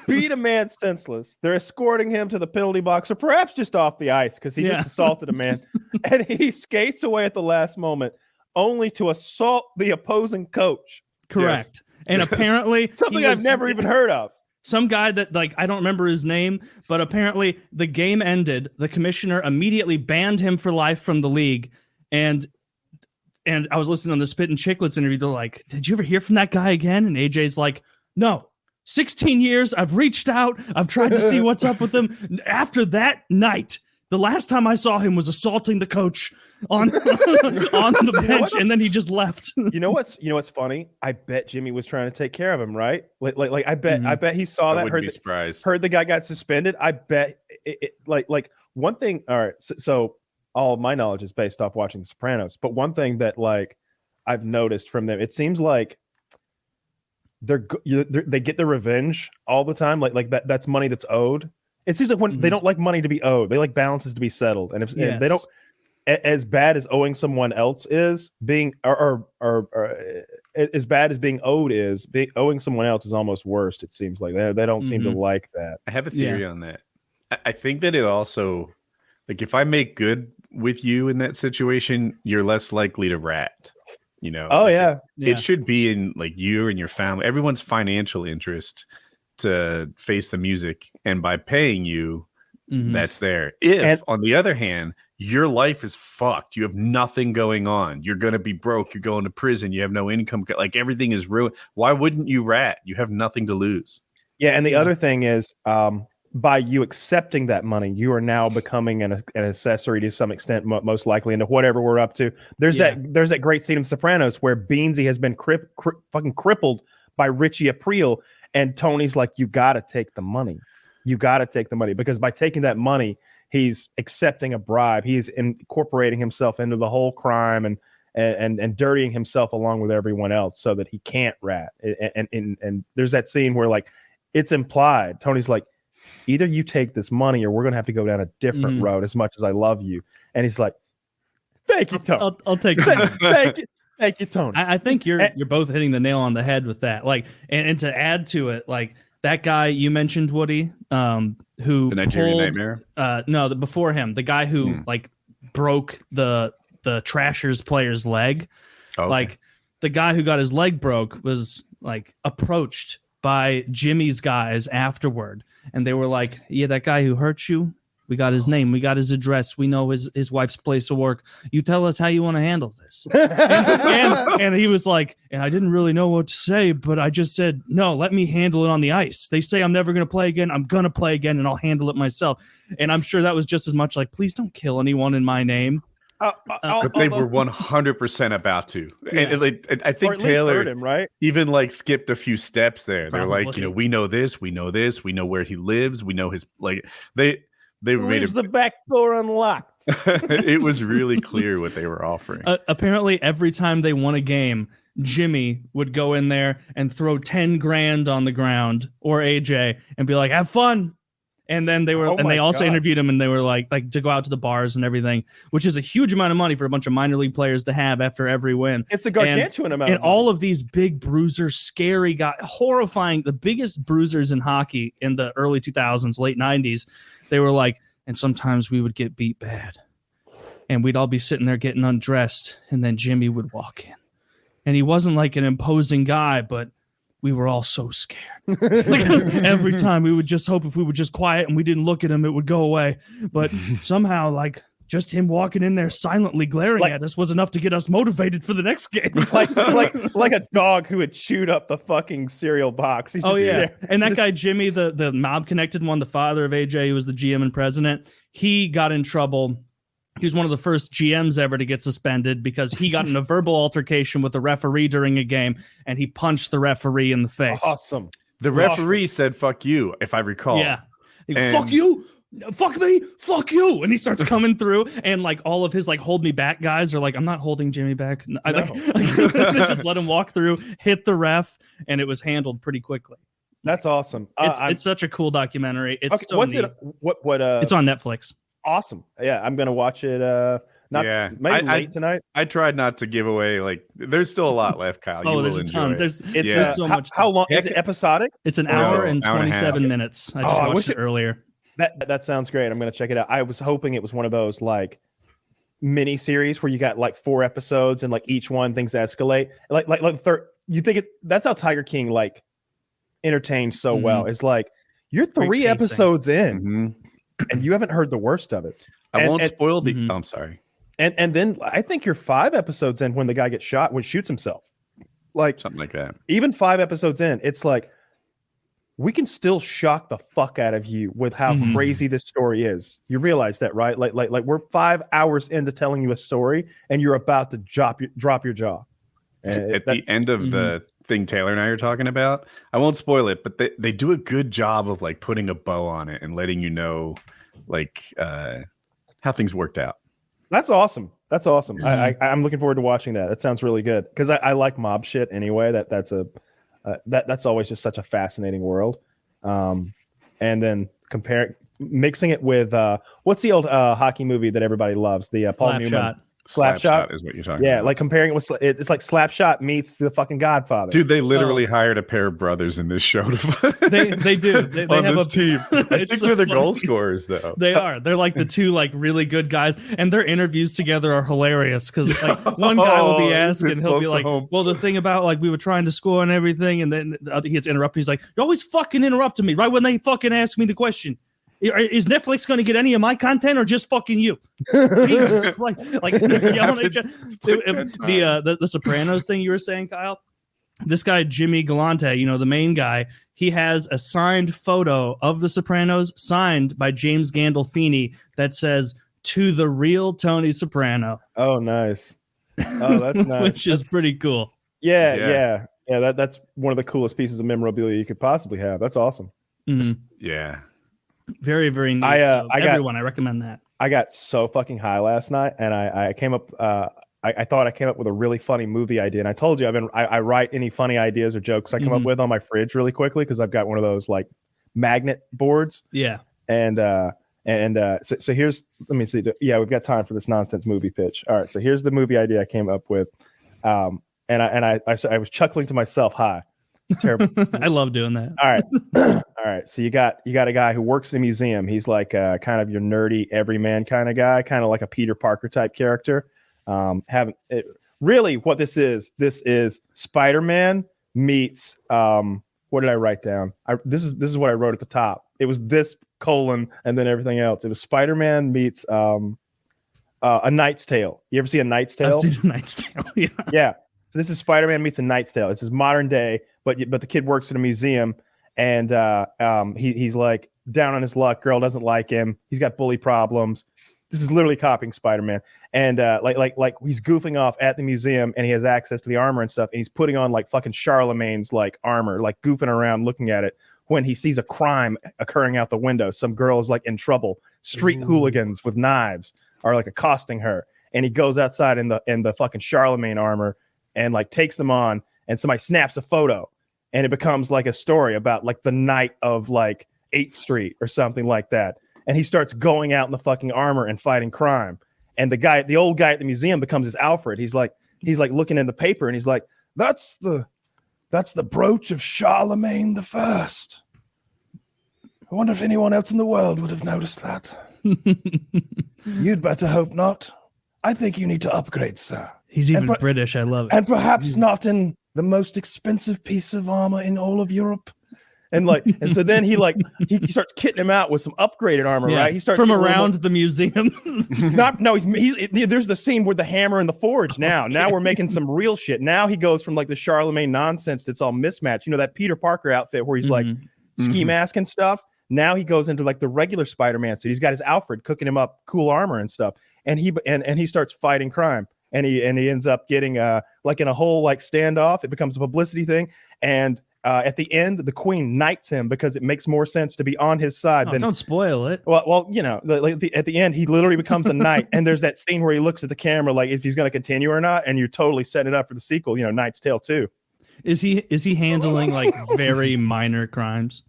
Speaker 2: beat a man senseless. They're escorting him to the penalty box, or perhaps just off the ice because he just assaulted a man. And he skates away at the last moment, only to assault the opposing coach.
Speaker 3: Correct. Yes. And apparently
Speaker 2: something I've never even heard of.
Speaker 3: Some guy that, like, I don't remember his name, but apparently the game ended. The commissioner immediately banned him for life from the league. And I was listening on the Spit and Chicklets interview. They're like, did you ever hear from that guy again? And AJ's like, no. 16 years, I've reached out. I've tried to see what's up with him. After that night, the last time I saw him was assaulting the coach on the bench, and then he just left.
Speaker 2: You know what's funny? I bet Jimmy was trying to take care of him, right? Like I bet he saw that. Heard the guy got suspended. I bet like one thing. All right, so all of my knowledge is based off watching The Sopranos. But one thing that like I've noticed from them, it seems like they get the revenge all the time. Like that's money that's owed. It seems like when they don't like money to be owed, they like balances to be settled. And if they don't, as bad as owing someone else is, being or as bad as being owed is, owing someone else is almost worse. It seems like they don't seem to like that.
Speaker 1: I have a theory on that. I think that it also, like, if I make good with you in that situation, you're less likely to rat. You know?
Speaker 2: Oh yeah.
Speaker 1: It should be in like you and your family, everyone's financial interest to face the music, and by paying you, that's there. If on the other hand, your life is fucked, you have nothing going on, you're gonna be broke, you're going to prison, you have no income, like everything is ruined, why wouldn't you rat? You have nothing to lose.
Speaker 2: Yeah, and the other thing is, by you accepting that money, you are now becoming an accessory to some extent, most likely, into whatever we're up to. There's that great scene in Sopranos where Beansy has been fucking crippled by Richie Aprile. And Tony's like, you got to take the money. You got to take the money, because by taking that money, he's accepting a bribe. He's incorporating himself into the whole crime and dirtying himself along with everyone else so that he can't rat. And there's that scene where, like, it's implied. Tony's like, either you take this money or we're going to have to go down a different road, as much as I love you. And he's like, thank you, Tony.
Speaker 3: I'll take it.
Speaker 2: Thank you, Tony.
Speaker 3: I think you're both hitting the nail on the head with that. Like, and to add to it, like that guy you mentioned, Woody, who
Speaker 1: the Nigerian Nightmare.
Speaker 3: No, before him, the guy who like broke the Trashers player's leg. Okay. Like the guy who got his leg broke was like approached by Jimmy's guys afterward, and they were like, "Yeah, that guy who hurt you. We got his name. We got his address. We know his wife's place of work. You tell us how you want to handle this." and he was like, and I didn't really know what to say, but I just said, no, let me handle it on the ice. They say I'm never going to play again. I'm going to play again, and I'll handle it myself. And I'm sure that was just as much like, please don't kill anyone in my name.
Speaker 1: But they were 100% about to. Yeah. And I think Taylor
Speaker 2: him, right?
Speaker 1: even like skipped a few steps there.
Speaker 3: Probably.
Speaker 1: They're like, you know, we know this, we know this, we know where he lives, we know his, like, they made
Speaker 2: the back door unlocked.
Speaker 1: It was really clear what they were offering.
Speaker 3: Apparently, every time they won a game, Jimmy would go in there and throw 10 grand on the ground, or AJ, and be like, "Have fun." And then they were, and they also interviewed him, and they were like to go out to the bars and everything, which is a huge amount of money for a bunch of minor league players to have after every win.
Speaker 2: It's a gargantuan amount.
Speaker 3: And all of these big bruisers, scary guys, horrifying, the biggest bruisers in hockey in the early 2000s, late 90s. They were like, and sometimes we would get beat bad, and we'd all be sitting there getting undressed, and then Jimmy would walk in, and he wasn't like an imposing guy, but we were all so scared. Like, every time we would just hope if we were just quiet and we didn't look at him, it would go away. But somehow, like, just him walking in there silently glaring at us was enough to get us motivated for the next game.
Speaker 2: like a dog who had chewed up the fucking cereal box.
Speaker 3: And that guy Jimmy, the mob connected one, the father of AJ, who was the GM and president, he got in trouble. He was one of the first GMs ever to get suspended because he got in a verbal altercation with the referee during a game, and he punched the referee in the face.
Speaker 2: Awesome.
Speaker 1: The referee said, "Fuck you," if I recall.
Speaker 3: Yeah. Fuck you. Fuck me, fuck you. And he starts coming through, and like all of his like hold me back guys are like, I'm not holding Jimmy back. I just let him walk through, hit the ref, and it was handled pretty quickly.
Speaker 2: That's awesome.
Speaker 3: It's such a cool documentary. It's
Speaker 2: okay,
Speaker 3: so neat.
Speaker 2: It's on Netflix.
Speaker 3: Awesome.
Speaker 2: Yeah, I'm gonna watch it Maybe late tonight.
Speaker 1: I tried not to give away, like, there's still a lot left, Kyle. You
Speaker 3: there's
Speaker 1: will
Speaker 3: a
Speaker 1: enjoy
Speaker 3: ton.
Speaker 1: it.
Speaker 3: There's so much.
Speaker 2: How long is it? Episodic?
Speaker 3: It's an hour and
Speaker 1: hour and a half.
Speaker 3: 27 minutes. I just watched it earlier.
Speaker 2: That sounds great. I'm going to check it out. I was hoping it was one of those like mini series where you got like 4 episodes and like each one things escalate. Like third, you think that's how Tiger King like entertains so well. It's like you're 3 episodes in and you haven't heard the worst of it.
Speaker 1: I won't spoil the. I'm sorry.
Speaker 2: And then I think you're 5 episodes in when the guy gets shot, when he shoots himself. Like
Speaker 1: something like that.
Speaker 2: Even 5 episodes in, it's like we can still shock the fuck out of you with how crazy this story is. You realize that, right? Like we're 5 hours into telling you a story, and you're about to drop your jaw.
Speaker 1: At the end of the thing Taylor and I are talking about, I won't spoil it, but they do a good job of like putting a bow on it and letting you know like how things worked out. That's awesome. I'm looking forward to watching that. That sounds really good because I like mob shit anyway. That's always just such a fascinating world. And then mixing it with what's the old hockey movie that everybody loves? The Paul Newman. Slapshot is what you're talking about.
Speaker 2: Yeah, like comparing it with it's like Slapshot meets the fucking Godfather.
Speaker 1: Dude, they literally hired a pair of brothers in this show
Speaker 3: they do. They have a
Speaker 1: team. I think they're the goal scorers though.
Speaker 3: They are. They're like the 2 like really good guys, and their interviews together are hilarious because like one guy will be asking, he'll be like, "Well, the thing about like we were trying to score and everything," and then the other he gets interrupted. He's like, "You're always fucking interrupting me right when they fucking ask me the question. Is Netflix going to get any of my content or just fucking you?" Jesus Christ! Like yelling at the Sopranos thing you were saying, Kyle. This guy Jimmy Galante, the main guy, he has a signed photo of the Sopranos signed by James Gandolfini that says "To the real Tony Soprano."
Speaker 2: Oh, nice. Oh, that's nice.
Speaker 3: Which is pretty cool.
Speaker 2: Yeah. That's one of the coolest pieces of memorabilia you could possibly have. That's awesome.
Speaker 1: Yeah.
Speaker 3: Very, very neat. I recommend that.
Speaker 2: I got so fucking high last night, and I came up. I thought I came up with a really funny movie idea, and I told you I write any funny ideas or jokes I come up with on my fridge really quickly because I've got one of those like magnet boards.
Speaker 3: Yeah.
Speaker 2: And so here's, let me see. Yeah, we've got time for this nonsense movie pitch. All right, so here's the movie idea I came up with, and I was chuckling to myself. Hi. Terrible.
Speaker 3: I love doing that.
Speaker 2: All right. So you got a guy who works in a museum. He's like kind of your nerdy everyman kind of guy, kind of like a Peter Parker type character. Really what this is Spider-Man meets what did I write down? This is what I wrote at the top. It was this : and then everything else. It was Spider-Man meets A Knight's Tale. You ever see A Knight's Tale?
Speaker 3: I've seen A Knight's Tale. Yeah.
Speaker 2: Yeah. So this is Spider-Man meets A Knight's Tale. This is modern day, but the kid works in a museum, and he's like down on his luck. Girl doesn't like him. He's got bully problems. This is literally copying Spider-Man, and like he's goofing off at the museum, and he has access to the armor and stuff, and he's putting on like fucking Charlemagne's like armor, like goofing around, looking at it. When he sees a crime occurring out the window, some girl is like in trouble. Street hooligans with knives are like accosting her, and he goes outside in the fucking Charlemagne armor and like takes them on, and somebody snaps a photo, and it becomes like a story about like the night of like 8th Street or something like that. And he starts going out in the fucking armor and fighting crime. And the old guy at the museum becomes his Alfred. He's like looking in the paper, and he's like, that's the brooch of Charlemagne the First. I wonder if anyone else in the world would have noticed that. You'd better hope not. I think you need to upgrade, sir.
Speaker 3: He's even British. I love it.
Speaker 2: And perhaps not in the most expensive piece of armor in all of Europe. And so then he starts kitting him out with some upgraded armor, right? He starts
Speaker 3: from around the museum.
Speaker 2: There's the scene with the hammer and the forge now. Okay. Now we're making some real shit. Now he goes from like the Charlemagne nonsense that's all mismatched. You know, that Peter Parker outfit where he's like ski mask and stuff. Now he goes into like the regular Spider-Man suit. He's got his Alfred cooking him up cool armor and stuff. And he starts fighting crime. And he ends up getting like in a whole like standoff. It becomes a publicity thing. And at the end, the Queen knights him because it makes more sense to be on his side.
Speaker 3: Don't spoil it.
Speaker 2: Well, you know, at the end, he literally becomes a knight. And there's that scene where he looks at the camera like if he's going to continue or not. And you're totally setting it up for the sequel, you know, Knight's Tale 2.
Speaker 3: Is he handling like very minor crimes?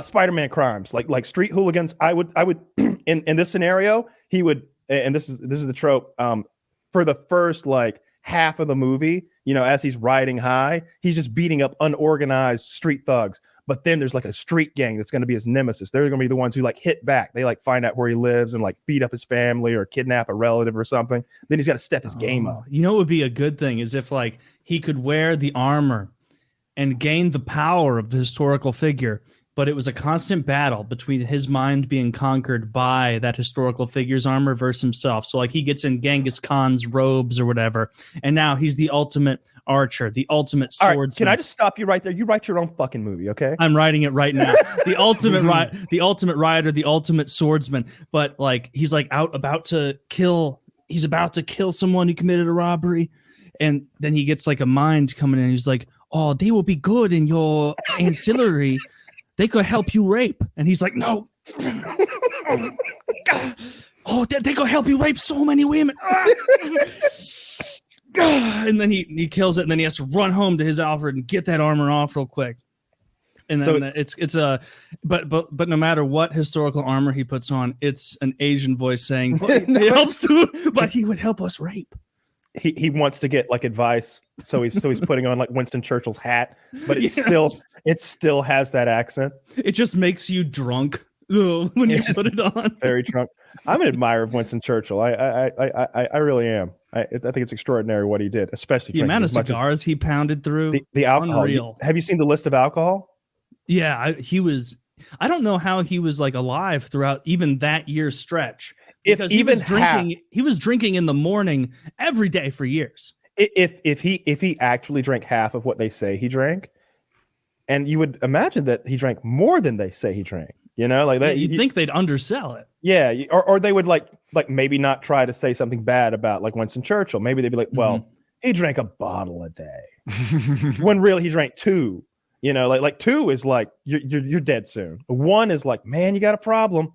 Speaker 2: Spider-Man crimes, like street hooligans. I would in this scenario, he would and this is the trope. For the first like half of the movie, as he's riding high, he's just beating up unorganized street thugs. But then there's like a street gang that's going to be his nemesis. They're going to be the ones who like hit back. They like find out where he lives and like beat up his family or kidnap a relative or something. Then he's got to step his game up.
Speaker 3: What would be a good thing is if like he could wear the armor and gain the power of the historical figure, but it was a constant battle between his mind being conquered by that historical figure's armor versus himself. So like he gets in Genghis Khan's robes or whatever, and now he's the ultimate archer, the ultimate swordsman.
Speaker 2: All right, can I just stop you right there? You write your own fucking movie, okay?
Speaker 3: I'm writing it right now. The ultimate the ultimate rider, the ultimate swordsman. But like he's like about to kill someone who committed a robbery, and then he gets like a mind coming in. He's like, "Oh, they will be good in your ancillary. They could help you rape." And he's like, "No." "Oh, they could help you rape so many women." And then he kills it, and then he has to run home to his Alfred and get that armor off real quick. And then but no matter what historical armor he puts on, it's an Asian voice saying, "It helps too, but he would help us rape."
Speaker 2: He wants to get like advice, so he's putting on like Winston Churchill's hat, but it still has that accent.
Speaker 3: It just makes you drunk when you put it on.
Speaker 2: Very drunk. I'm an admirer of Winston Churchill. I really am. I think it's extraordinary what he did, especially
Speaker 3: the amount of cigars he pounded through.
Speaker 2: The alcohol.
Speaker 3: Unreal.
Speaker 2: Have you seen the list of alcohol?
Speaker 3: Yeah, he was. I don't know how he was like alive throughout even that year's stretch. Because he was drinking in the morning every day for years.
Speaker 2: If he actually drank half of what they say he drank, and you would imagine that he drank more than they say he drank, like that.
Speaker 3: You'd think they'd undersell it.
Speaker 2: Yeah, or they would like maybe not try to say something bad about like Winston Churchill. Maybe they'd be like, well, he drank a bottle a day, when really he drank 2. Like 2 is like you're dead soon. 1 is like, man, you got a problem.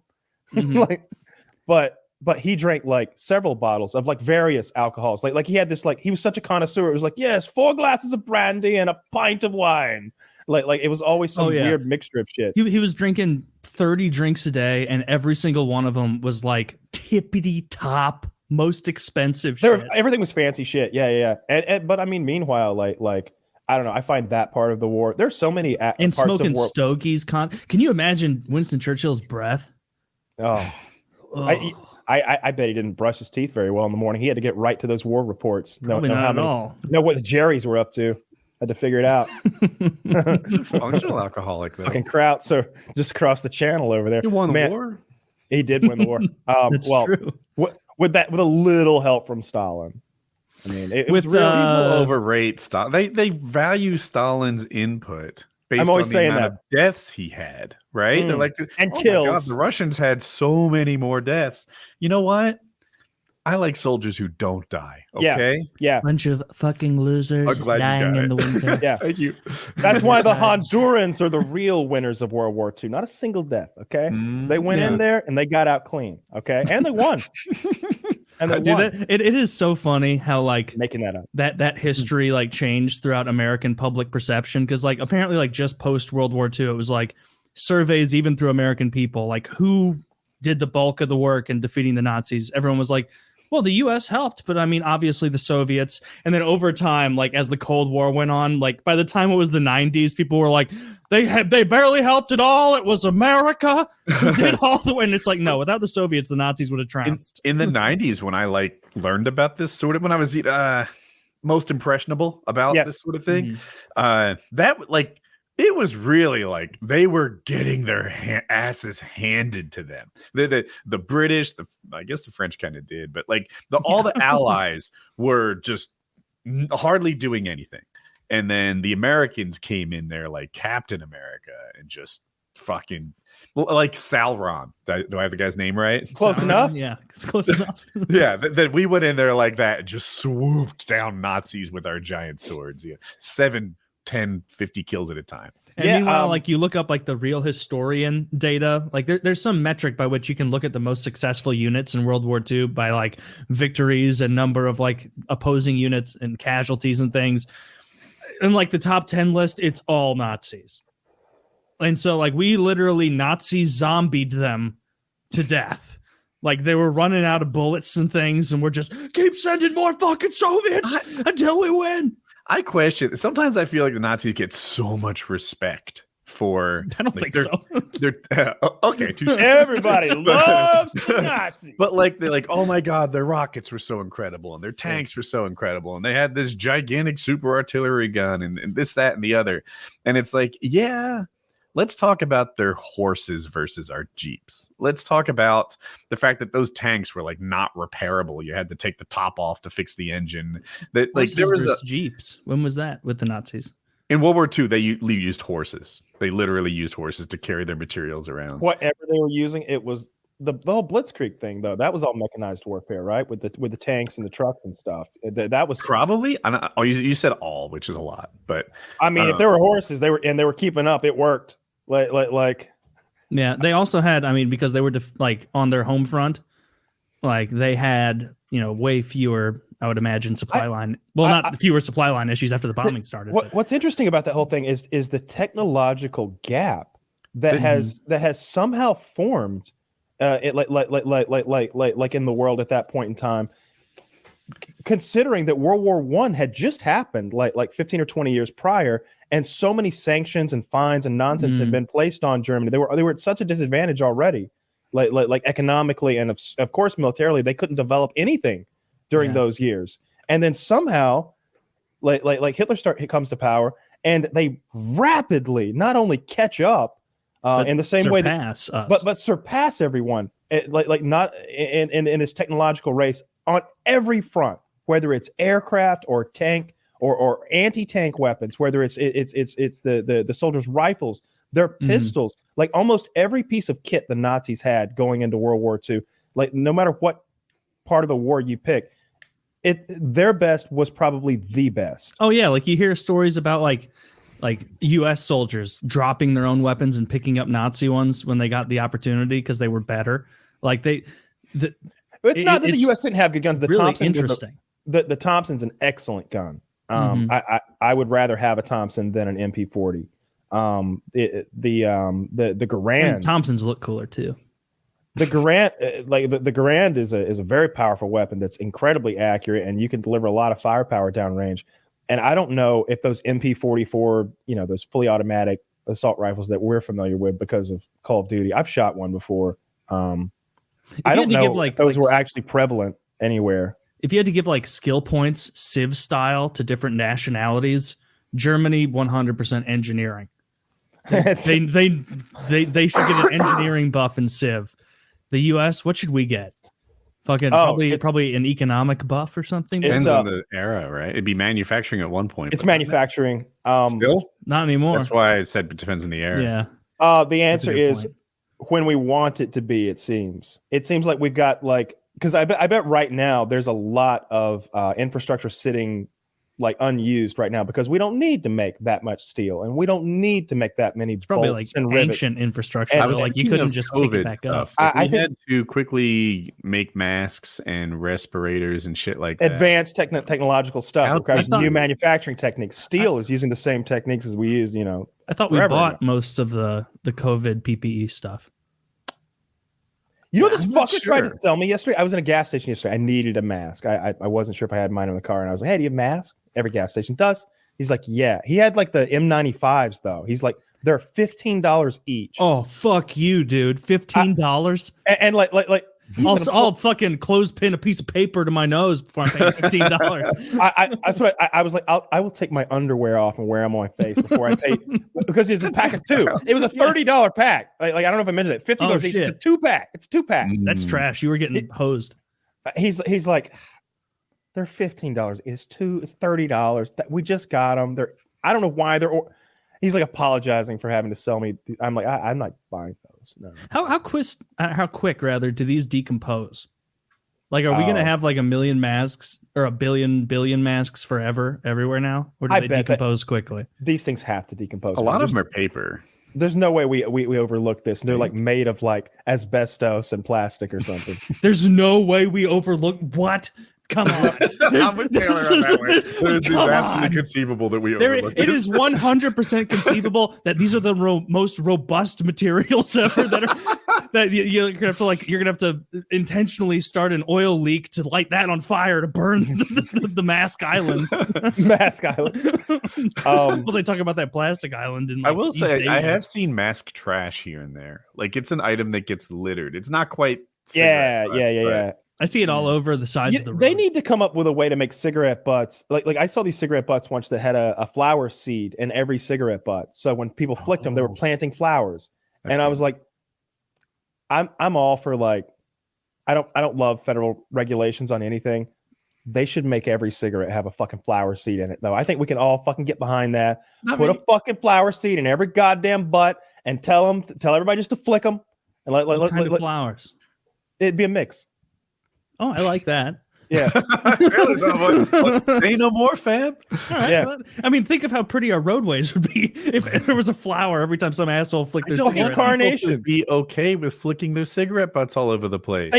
Speaker 2: But he drank like several bottles of like various alcohols. Like he had this, like he was such a connoisseur. It was like, yes, 4 glasses of brandy and a pint of wine. Like it was always some weird mixture of shit.
Speaker 3: He was drinking 30 drinks a day, and every single one of them was like tippity top, most expensive shit.
Speaker 2: Everything was fancy shit. Yeah. But I mean, meanwhile, like I don't know. I find that part of the war. There's so many
Speaker 3: and
Speaker 2: parts
Speaker 3: smoking
Speaker 2: of war.
Speaker 3: stogies. Can you imagine Winston Churchill's breath?
Speaker 2: Oh. I bet he didn't brush his teeth very well in the morning. He had to get right to those war reports.
Speaker 3: Not at all.
Speaker 2: Know what the Jerry's were up to. Had to figure it out.
Speaker 1: Functional alcoholic, though.
Speaker 2: Fucking Kraut, so just across the channel over there.
Speaker 1: He won the war.
Speaker 2: He did win the war.
Speaker 3: That's true.
Speaker 2: With a little help from Stalin. I mean, it was really
Speaker 1: overrate Stalin. They value Stalin's input based on the amount of deaths he had, right? They're like,
Speaker 2: kills.
Speaker 1: My God, the Russians had so many more deaths. You know what? I like soldiers who don't die. Okay.
Speaker 2: Yeah.
Speaker 3: Bunch of fucking losers dying in the winter.
Speaker 2: Yeah.
Speaker 1: Thank you.
Speaker 2: That's why the Hondurans are the real winners of World War II. Not a single death. Okay. They went in there and they got out clean. Okay. And they won.
Speaker 3: It is so funny how like
Speaker 2: making that up.
Speaker 3: That history like changed throughout American public perception. Cause like apparently like just post World War II, it was like surveys even through American people, like who did the bulk of the work in defeating the Nazis. Everyone was like, well, the U.S. helped, but I mean, obviously the Soviets. And then over time, like as the Cold War went on, like by the time it was the 90s, people were like, they barely helped at all. It was America who did all the way. And it's like, no, without the Soviets, the Nazis would have trounced.
Speaker 1: In the 90s, when I like learned about this sort of, when I was most impressionable about this sort of thing, that like, it was really like they were getting their asses handed to them. The British, I guess the French kind of did, but like all the allies were just hardly doing anything. And then the Americans came in there like Captain America and just fucking like Sauron. Do I have the guy's name right?
Speaker 2: Close enough.
Speaker 3: Yeah, it's close enough.
Speaker 1: Yeah, that we went in there like that and just swooped down Nazis with our giant swords. Yeah, 7, 10, 50 kills at a time.
Speaker 3: And meanwhile, like you look up like the real historian data, like there's some metric by which you can look at the most successful units in World War II by like victories and number of like opposing units and casualties and things. And like the top 10 list, it's all Nazis. And so like we literally Nazi zombied them to death. Like they were running out of bullets and things, and we're just keep sending more fucking Soviets until we win.
Speaker 1: I question. Sometimes I feel like the Nazis get so much respect for.
Speaker 3: I don't think so.
Speaker 1: They're okay.
Speaker 2: Everybody loves the Nazis,
Speaker 1: but like they're like, oh my god, their rockets were so incredible, and their tanks were so incredible, and they had this gigantic super artillery gun, and this, that, and the other. And it's like, yeah. Let's talk about their horses versus our Jeeps. Let's talk about the fact that those tanks were like not repairable. You had to take the top off to fix the engine. That like
Speaker 3: horses
Speaker 1: there was
Speaker 3: versus Jeeps. When was that with the Nazis?
Speaker 1: In World War II, they used horses. They literally used horses to carry their materials around.
Speaker 2: Whatever they were using, it was the whole Blitzkrieg thing, though. That was all mechanized warfare, right? With the tanks and the trucks and stuff. That was
Speaker 1: probably. You said all, which is a lot, but
Speaker 2: I mean, if there were horses, they were keeping up. It worked. Like
Speaker 3: yeah, they also had, I mean, because they were like on their home front, like they had, way fewer, I would imagine, supply line. Well, not fewer supply line issues after the bombing started.
Speaker 2: What's interesting about that whole thing is the technological gap that has somehow formed, like in the world at that point in time. Considering that World War I had just happened like 15 or 20 years prior, and so many sanctions and fines and nonsense had been placed on Germany, they were at such a disadvantage already, like economically and of course militarily. They couldn't develop anything during those years, and then somehow, like Hitler comes to power, and they rapidly not only catch up in the same way that, but surpass everyone, not in this technological race. On every front, whether it's aircraft or tank or anti-tank weapons, whether it's the soldiers' rifles, their pistols, like almost every piece of kit the Nazis had going into World War II, like no matter what part of the war you pick, their best was probably the best.
Speaker 3: Oh yeah, like you hear stories about like U.S. soldiers dropping their own weapons and picking up Nazi ones when they got the opportunity because they were better. Like
Speaker 2: It's not that the U.S. didn't have good guns. The
Speaker 3: really
Speaker 2: Thompson
Speaker 3: interesting.
Speaker 2: The Thompson's an excellent gun. I would rather have a Thompson than an MP40. The Garand.
Speaker 3: And Thompsons look cooler too.
Speaker 2: The Garand, the Garand is a very powerful weapon that's incredibly accurate, and you can deliver a lot of firepower downrange. And I don't know if those MP44, those fully automatic assault rifles that we're familiar with because of Call of Duty. I've shot one before. I don't know if those were actually prevalent anywhere.
Speaker 3: If you had to give like skill points, Civ style, to different nationalities, Germany 100% engineering. They should get an engineering buff in Civ. The U.S., what should we get? Fucking probably an economic buff or something.
Speaker 1: Depends on the era, right? It'd be manufacturing at one point.
Speaker 2: It's manufacturing.
Speaker 1: Still,
Speaker 3: not anymore.
Speaker 1: That's why I said it depends on the era.
Speaker 3: Yeah.
Speaker 2: The answer is when we want it to be. It seems like we've got because I bet right now there's a lot of infrastructure sitting like unused right now because we don't need to make that much steel and we don't need to make that many.
Speaker 3: It's probably like ancient infrastructure. Like you couldn't just kick it back
Speaker 1: stuff.
Speaker 3: up.
Speaker 1: I had to quickly make masks and respirators and shit like that.
Speaker 2: Advanced technological stuff requires new manufacturing techniques. Steel is using the same techniques as we used.
Speaker 3: I thought we bought most of the COVID PPE stuff.
Speaker 2: This fucker tried to sell me yesterday. I was in a gas station yesterday. I needed a mask. I wasn't sure if I had mine in the car, and I was like, "Hey, do you have a mask?" Every gas station does. He's like, "Yeah." He had like the M95s though. He's like, "They're $15 each."
Speaker 3: Oh fuck you, dude! $15.
Speaker 2: And like.
Speaker 3: I'll fucking clothespin a piece of paper to my nose before I'm paying $15.
Speaker 2: That's what I was like. I will take my underwear off and wear them on my face before I pay because it's a pack of two. It was a $30 pack. Like I don't know if I mentioned it. $50 each. It's a 2-pack. It's a 2-pack.
Speaker 3: That's trash. You were getting hosed.
Speaker 2: He's like, they're $15. It's $30. We just got them. I don't know why they're. He's like apologizing for having to sell me. I'm like, I'm not buying those. No.
Speaker 3: How quick rather do these decompose? Like, are we gonna have like a million masks or a billion masks forever everywhere now, or do they decompose quickly?
Speaker 2: These things have to decompose.
Speaker 1: A lot of them are paper.
Speaker 2: There's no way we overlook this. They're like made of like asbestos and plastic or something.
Speaker 3: There's no way we overlook what. Come on.
Speaker 1: I'm with Taylor on that way. It's absolutely conceivable that we overlook
Speaker 3: it is 100% conceivable that these are the most robust materials ever that are that you're gonna have to intentionally start an oil leak to light that on fire to burn the Mask Island.
Speaker 2: Mask Island.
Speaker 3: Well, they talk about that plastic island in. Like,
Speaker 1: I will
Speaker 3: East
Speaker 1: say I
Speaker 3: Asia.
Speaker 1: have seen mask trash here and there. Like it's an item that gets littered. It's not quite.
Speaker 2: Yeah.
Speaker 3: I see it all over the sides of the road.
Speaker 2: They need to come up with a way to make cigarette butts. Like I saw these cigarette butts once that had a flower seed in every cigarette butt. So when people flicked them, they were planting flowers. And I was like, I'm all for like, I don't love federal regulations on anything. They should make every cigarette have a fucking flower seed in it, though. I think we can all fucking get behind that. Put a fucking flower seed in every goddamn butt and tell everybody just to flick them. And
Speaker 3: what kind of flowers?
Speaker 2: It'd be a mix.
Speaker 3: Oh, I like that.
Speaker 2: Yeah.
Speaker 1: Say no more, fam.
Speaker 3: Right, yeah. Well, I mean, think of how pretty our roadways would be if there was a flower every time some asshole flicked their cigarette.
Speaker 2: Carnations
Speaker 1: be okay with flicking their cigarette butts all over the place.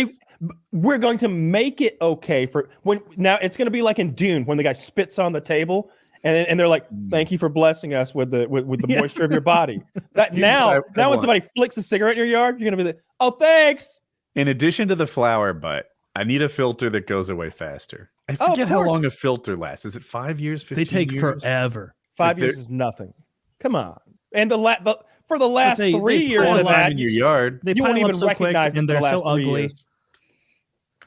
Speaker 2: We're going to make it okay for when now it's going to be like in Dune when the guy spits on the table and they're like, "Thank you for blessing us with the moisture of your body." That now when somebody flicks a cigarette in your yard, you're going to be like, "Oh, thanks."
Speaker 1: In addition to the flower butt, I need a filter that goes away faster. I forget how long a filter lasts. Is it 5 years? 15
Speaker 3: They take
Speaker 1: years?
Speaker 3: forever.
Speaker 2: 5 years is nothing. Come on. And for the last 3 years of that,
Speaker 1: in your yard,
Speaker 3: they
Speaker 2: won't even
Speaker 3: so
Speaker 2: recognize
Speaker 3: quick, and they're so ugly,
Speaker 2: years.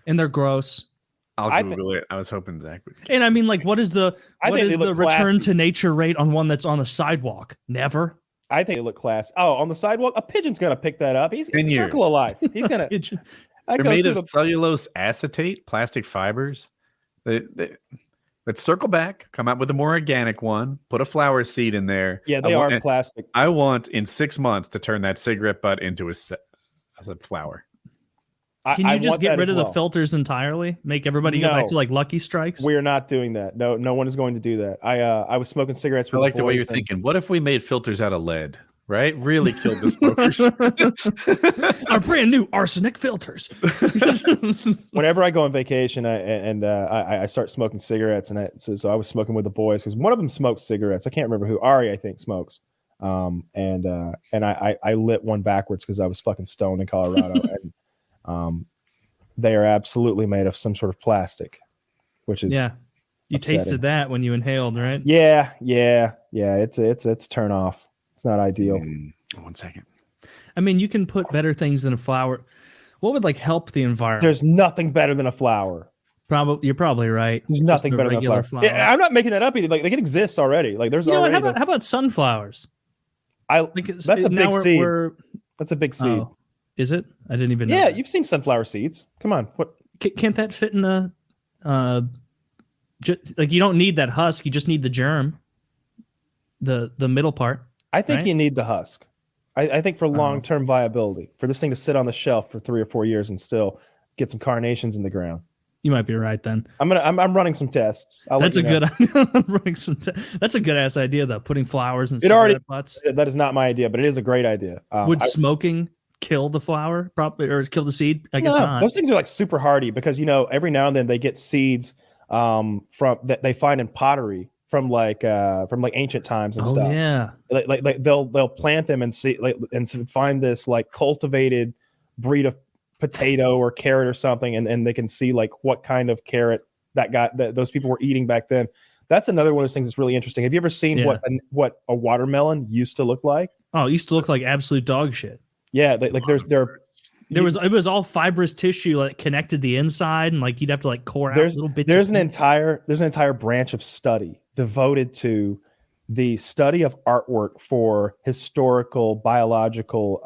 Speaker 3: And they're gross.
Speaker 1: I'll Google it. I was hoping Zach would.
Speaker 3: And I mean, like, what is the return
Speaker 2: classy.
Speaker 3: to nature rate on one that's on a sidewalk? Never.
Speaker 2: I think they look classy. Oh, on the sidewalk, a pigeon's gonna pick that up. He's circle of life. He's gonna.
Speaker 1: They're made of cellulose acetate, plastic fibers. Let's circle back, come out with a more organic one, put a flower seed in there.
Speaker 2: Yeah, they are plastic.
Speaker 1: I want in 6 months to turn that cigarette butt into a flower.
Speaker 3: Can you just get rid of the filters entirely? Make everybody go back to like Lucky Strikes?
Speaker 2: We are not doing that. No one is going to do that. I was smoking cigarettes with
Speaker 1: I like the way you're thinking. What if we made filters out of lead? Right? Really killed the smokers.
Speaker 3: Our brand new arsenic filters.
Speaker 2: Whenever I go on vacation I start smoking cigarettes, and so I was smoking with the boys because one of them smokes cigarettes. I can't remember who. Ari, I think, smokes. And I lit one backwards because I was fucking stoned in Colorado. And they are absolutely made of some sort of plastic, which is
Speaker 3: you
Speaker 2: upsetting.
Speaker 3: tasted that when you inhaled, right?
Speaker 2: Yeah. It's a turn off. It's not ideal.
Speaker 1: 1 second.
Speaker 3: I mean, you can put better things than a flower. What would like help the environment?
Speaker 2: There's nothing better than a flower.
Speaker 3: You're probably right.
Speaker 2: There's nothing better than a flower. Yeah, I'm not making that up either. Like it exists already. Like there's already.
Speaker 3: How about sunflowers?
Speaker 2: That's a big seed. That's a big seed.
Speaker 3: Oh, is it? I didn't even know.
Speaker 2: Yeah,
Speaker 3: that.
Speaker 2: you've seen sunflower seeds. Come on. What?
Speaker 3: Can't that fit in a? Like you don't need that husk. You just need the germ. The middle part.
Speaker 2: I think you need the husk. I think for long-term viability, for this thing to sit on the shelf for 3 or 4 years and still get some carnations in the ground.
Speaker 3: You might be right then.
Speaker 2: I'm running some tests.
Speaker 3: That's a good. I'm running some. That's a good ass idea though. Putting flowers in cigarette butts.
Speaker 2: That is not my idea, but it is a great idea.
Speaker 3: Would smoking kill the flower, probably, or kill the seed? I guess not.
Speaker 2: Those things are like super hardy because every now and then they get seeds from that they find in pottery. From like ancient times and stuff.
Speaker 3: Yeah.
Speaker 2: Like they'll plant them and see and find this like cultivated breed of potato or carrot or something, and they can see like what kind of carrot that those people were eating back then. That's another one of those things that's really interesting. Have you ever seen what a watermelon used to look like?
Speaker 3: Oh, it used to look like absolute dog shit.
Speaker 2: Yeah, like it
Speaker 3: was all fibrous tissue like connected the inside, and like you'd have to like core out little bits.
Speaker 2: There's an entire branch of study devoted to the study of artwork for historical biological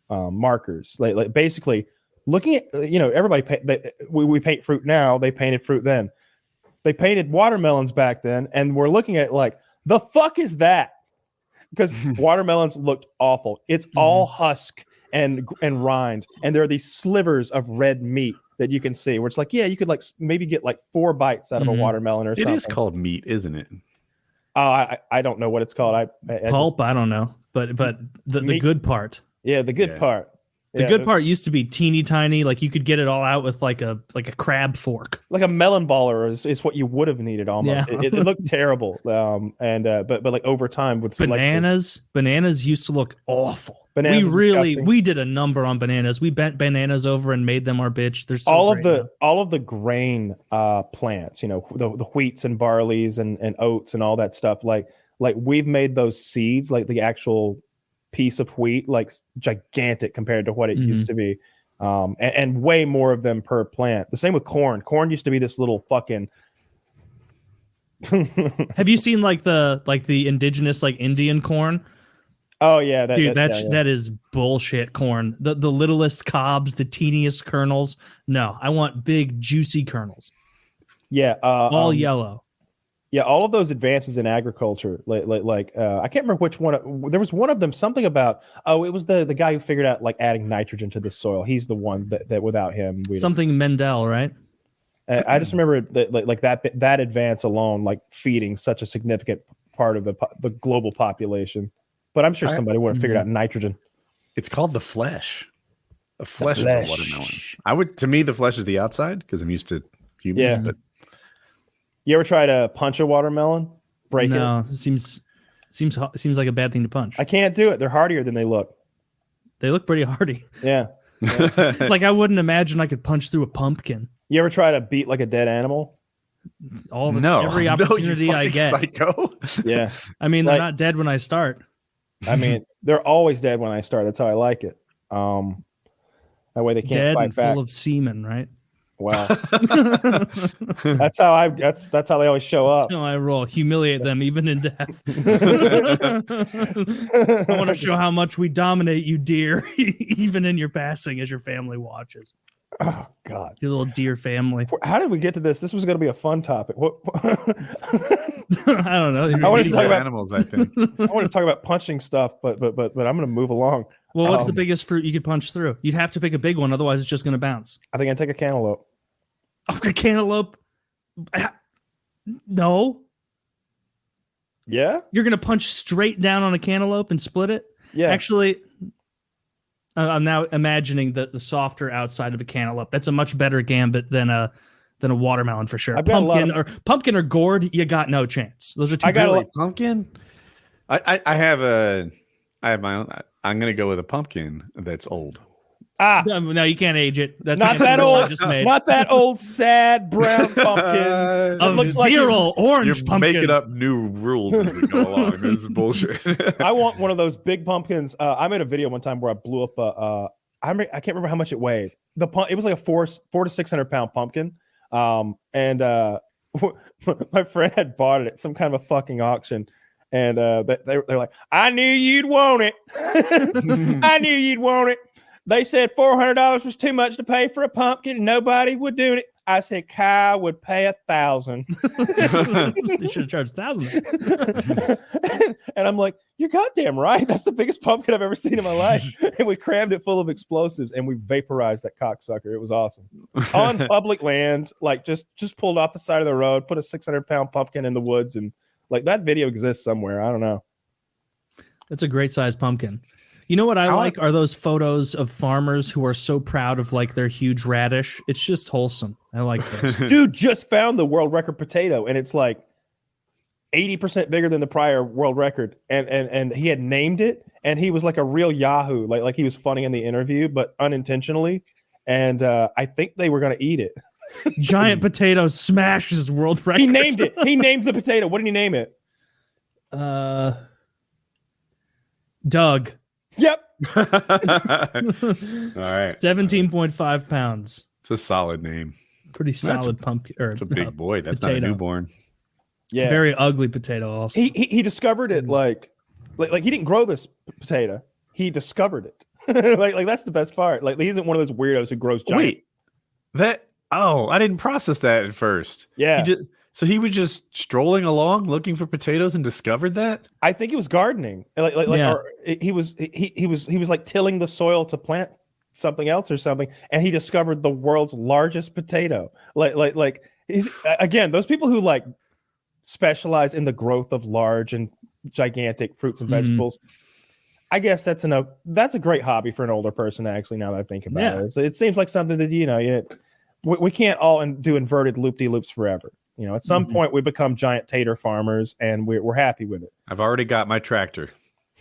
Speaker 2: markers. Like basically looking at everybody we paint fruit now. They painted fruit then. They painted watermelons back then, and we're looking at like the fuck is that? Because watermelons looked awful. It's all husk and rind, and there are these slivers of red meat that you can see where it's like, you could like maybe get like 4 bites out of a watermelon or something.
Speaker 1: It is called meat, isn't it?
Speaker 2: Oh, I don't know what it's called.
Speaker 3: Pulp, I don't know, but the good part.
Speaker 2: Yeah, the good part.
Speaker 3: The good part used to be teeny tiny, like you could get it all out with like a crab fork.
Speaker 2: Like a melon baller is what you would have needed almost.
Speaker 3: Yeah.
Speaker 2: It looked terrible. But like over time with
Speaker 3: bananas used to look awful. We did a number on bananas. We bent bananas over and made them our bitch. There's so
Speaker 2: all of the grain plants, you know, the wheats and barleys and oats and all that stuff. Like we've made those seeds, like the actual piece of wheat, like gigantic compared to what it used to be, and way more of them per plant. The same with corn. Corn used to be this little fucking
Speaker 3: Have you seen like the indigenous like Indian corn?
Speaker 2: Oh yeah,
Speaker 3: that is bullshit corn. The littlest cobs, the teeniest kernels. No, I want big juicy kernels.
Speaker 2: Yeah,
Speaker 3: all yellow.
Speaker 2: Yeah, all of those advances in agriculture, I can't remember which one. There was one of them, something about, it was the guy who figured out like adding nitrogen to the soil. He's the one that without him,
Speaker 3: something Mendel, right?
Speaker 2: I just remember that that advance alone, like feeding such a significant part of the global population. But I'm sure somebody would have figured out nitrogen.
Speaker 1: It's called the flesh. The flesh of the watermelon. To me, the flesh is the outside because I'm used to humans.
Speaker 2: Yeah.
Speaker 1: But
Speaker 2: you ever try to punch a watermelon? Break it?
Speaker 3: No, it seems like a bad thing to punch.
Speaker 2: I can't do it. They're hardier than they look.
Speaker 3: They look pretty hardy.
Speaker 2: Yeah.
Speaker 3: Like I wouldn't imagine I could punch through a pumpkin.
Speaker 2: You ever try to beat like a dead animal?
Speaker 3: Every opportunity I get.
Speaker 1: Psycho.
Speaker 2: Yeah.
Speaker 3: I mean, they're not dead when I start.
Speaker 2: I mean, they're always dead when I start. That's how I like it. That way they can't
Speaker 3: dead
Speaker 2: fight
Speaker 3: and
Speaker 2: back.
Speaker 3: full of semen, right?
Speaker 2: Wow. That's how they always show up.
Speaker 3: That's how I roll. Humiliate them even in death. I want to show how much we dominate you, deer, even in your passing as your family watches.
Speaker 2: Oh God.
Speaker 3: Your little deer family.
Speaker 2: How did we get to this? This was going to be a fun topic. What?
Speaker 3: I don't know.
Speaker 1: I want to talk about animals, I think.
Speaker 2: I want to talk about punching stuff, but I'm going to move along.
Speaker 3: Well, what's the biggest fruit you could punch through? You'd have to pick a big one, otherwise it's just going to bounce.
Speaker 2: I think I'd take a cantaloupe.
Speaker 3: Oh, a cantaloupe? No.
Speaker 2: Yeah?
Speaker 3: You're going to punch straight down on a cantaloupe and split it?
Speaker 2: Yeah.
Speaker 3: Actually, I'm now imagining the softer outside of a cantaloupe. That's a much better gambit than a watermelon for sure. Pumpkin or gourd, you got no chance. Those are two.
Speaker 1: Pumpkin. I have my own. I'm gonna go with a pumpkin that's old.
Speaker 3: No, you can't age it. That's
Speaker 2: not that old. Just made. Not that old, sad brown pumpkin.
Speaker 3: A virile orange pumpkin.
Speaker 1: You're making up new rules as we go along. This is bullshit.
Speaker 2: I want one of those big pumpkins. I made a video one time where I blew up I can't remember how much it weighed. It was like a 400 to 600 pound pumpkin. And my friend had bought it at some kind of a fucking auction. And they're like, I knew you'd want it. I knew you'd want it. They said $400 was too much to pay for a pumpkin. Nobody would do it. I said Kyle would pay $1,000.
Speaker 3: They should have charged $1,000.
Speaker 2: And I'm like, you're goddamn right. That's the biggest pumpkin I've ever seen in my life. And we crammed it full of explosives and we vaporized that cocksucker. It was awesome. On public land, like just pulled off the side of the road, put a 600-pound pumpkin in the woods, and like that video exists somewhere. I don't know.
Speaker 3: That's a great sized pumpkin. You know what I like are those photos of farmers who are so proud of like their huge radish. It's just wholesome. I like those.
Speaker 2: Dude just found the world record potato, and it's like 80% bigger than the prior world record. And he had named it, and he was like a real Yahoo. Like he was funny in the interview, but unintentionally. And I think they were gonna eat it.
Speaker 3: Giant potato smashes world record.
Speaker 2: He named it. He named the potato. What did he name it?
Speaker 3: Doug.
Speaker 2: Yep.
Speaker 1: All right.
Speaker 3: 17.5 pounds.
Speaker 1: It's a solid name.
Speaker 3: Pretty solid pumpkin.
Speaker 1: It's a big boy. That's
Speaker 3: potato.
Speaker 1: not a newborn.
Speaker 2: Yeah.
Speaker 3: Very ugly potato also.
Speaker 2: He discovered it like he didn't grow this potato. He discovered it. like that's the best part. Like he isn't one of those weirdos who grows giant.
Speaker 1: Wait. I didn't process that at first.
Speaker 2: Yeah.
Speaker 1: So he was just strolling along looking for potatoes and discovered that?
Speaker 2: I think he was gardening. Or he was like tilling the soil to plant something else or something, and he discovered the world's largest potato. Like he's again, those people who like specialize in the growth of large and gigantic fruits and vegetables. I guess that's a great hobby for an older person. Actually, now that I think about it, it seems like something that we can't all do inverted loop-de-loops forever. At some point we become giant tater farmers, and we're happy with it.
Speaker 1: I've already got my tractor.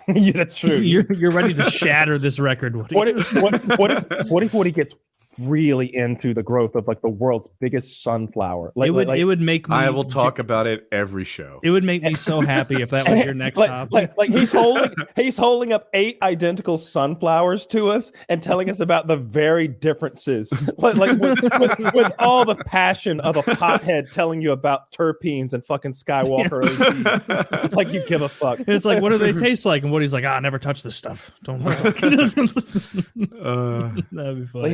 Speaker 2: Yeah, that's true.
Speaker 3: You're ready to shatter this record.
Speaker 2: What if Woody gets really into the growth of like the world's biggest sunflower?
Speaker 3: It would make me.
Speaker 1: I will talk about it every show.
Speaker 3: It would make me so happy if that was your next topic.
Speaker 2: Like he's holding up 8 identical sunflowers to us and telling us about the very differences, with all the passion of a pothead telling you about terpenes and fucking Skywalker OG. Like you give a fuck.
Speaker 3: It's like, what do they taste like? And Woody's like, I never touch this stuff. Don't. That'd be funny.
Speaker 2: Like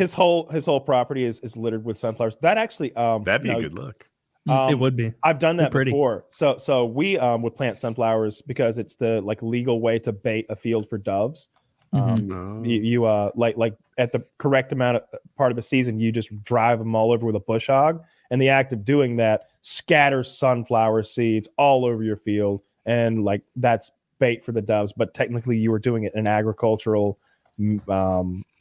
Speaker 2: his whole property is littered with sunflowers. That actually
Speaker 1: that'd be a good look.
Speaker 3: It would be.
Speaker 2: I've done that before. So we would plant sunflowers because it's the legal way to bait a field for doves. You like at the correct part of the season, you just drive them all over with a bush hog, and the act of doing that scatters sunflower seeds all over your field, and that's bait for the doves. But technically, you were doing it in an agricultural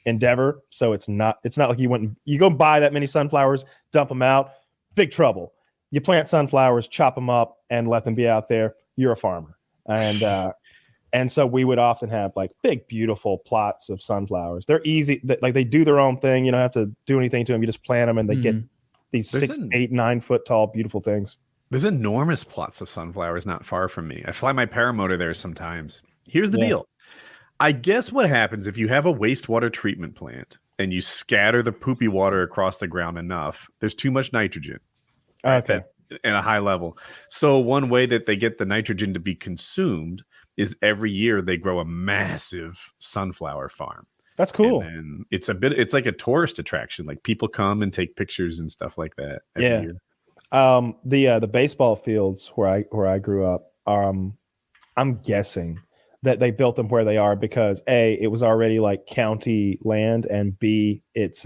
Speaker 2: endeavor, so it's not like you go buy that many sunflowers, dump them out, big trouble. You plant sunflowers, chop them up, and let them be out there. You're a farmer, and so we would often have big, beautiful plots of sunflowers. They're easy, they do their own thing. You don't have to do anything to them. You just plant them, and they get these 6, 8, 9 foot tall, beautiful things.
Speaker 1: There's enormous plots of sunflowers not far from me. I fly my paramotor there sometimes. Here's the deal. I guess what happens if you have a wastewater treatment plant and you scatter the poopy water across the ground enough, there's too much nitrogen.
Speaker 2: Okay.
Speaker 1: At a high level. So one way that they get the nitrogen to be consumed is every year they grow a massive sunflower farm.
Speaker 2: That's cool.
Speaker 1: And it's like a tourist attraction. Like people come and take pictures and stuff like that every year.
Speaker 2: The baseball fields where I grew up, I'm guessing that they built them where they are because A, it was already county land, and B, it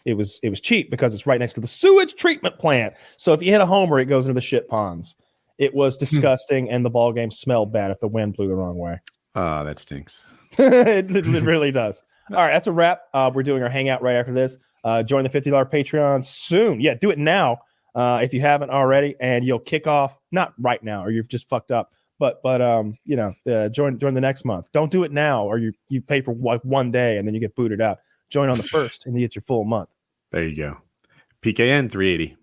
Speaker 2: was cheap because it's right next to the sewage treatment plant. So if you hit a homer, it goes into the shit ponds. It was disgusting, and the ball game smelled bad if the wind blew the wrong way.
Speaker 1: That stinks.
Speaker 2: It really does. All right, that's a wrap. We're doing our hangout right after this. Join the $50 Patreon soon. Yeah, do it now if you haven't already, and you'll kick off not right now, or you've just fucked up. But join the next month. Don't do it now, or you pay for one day and then you get booted out. Join on the 1st and you get your full month.
Speaker 1: There you go. PKN 380.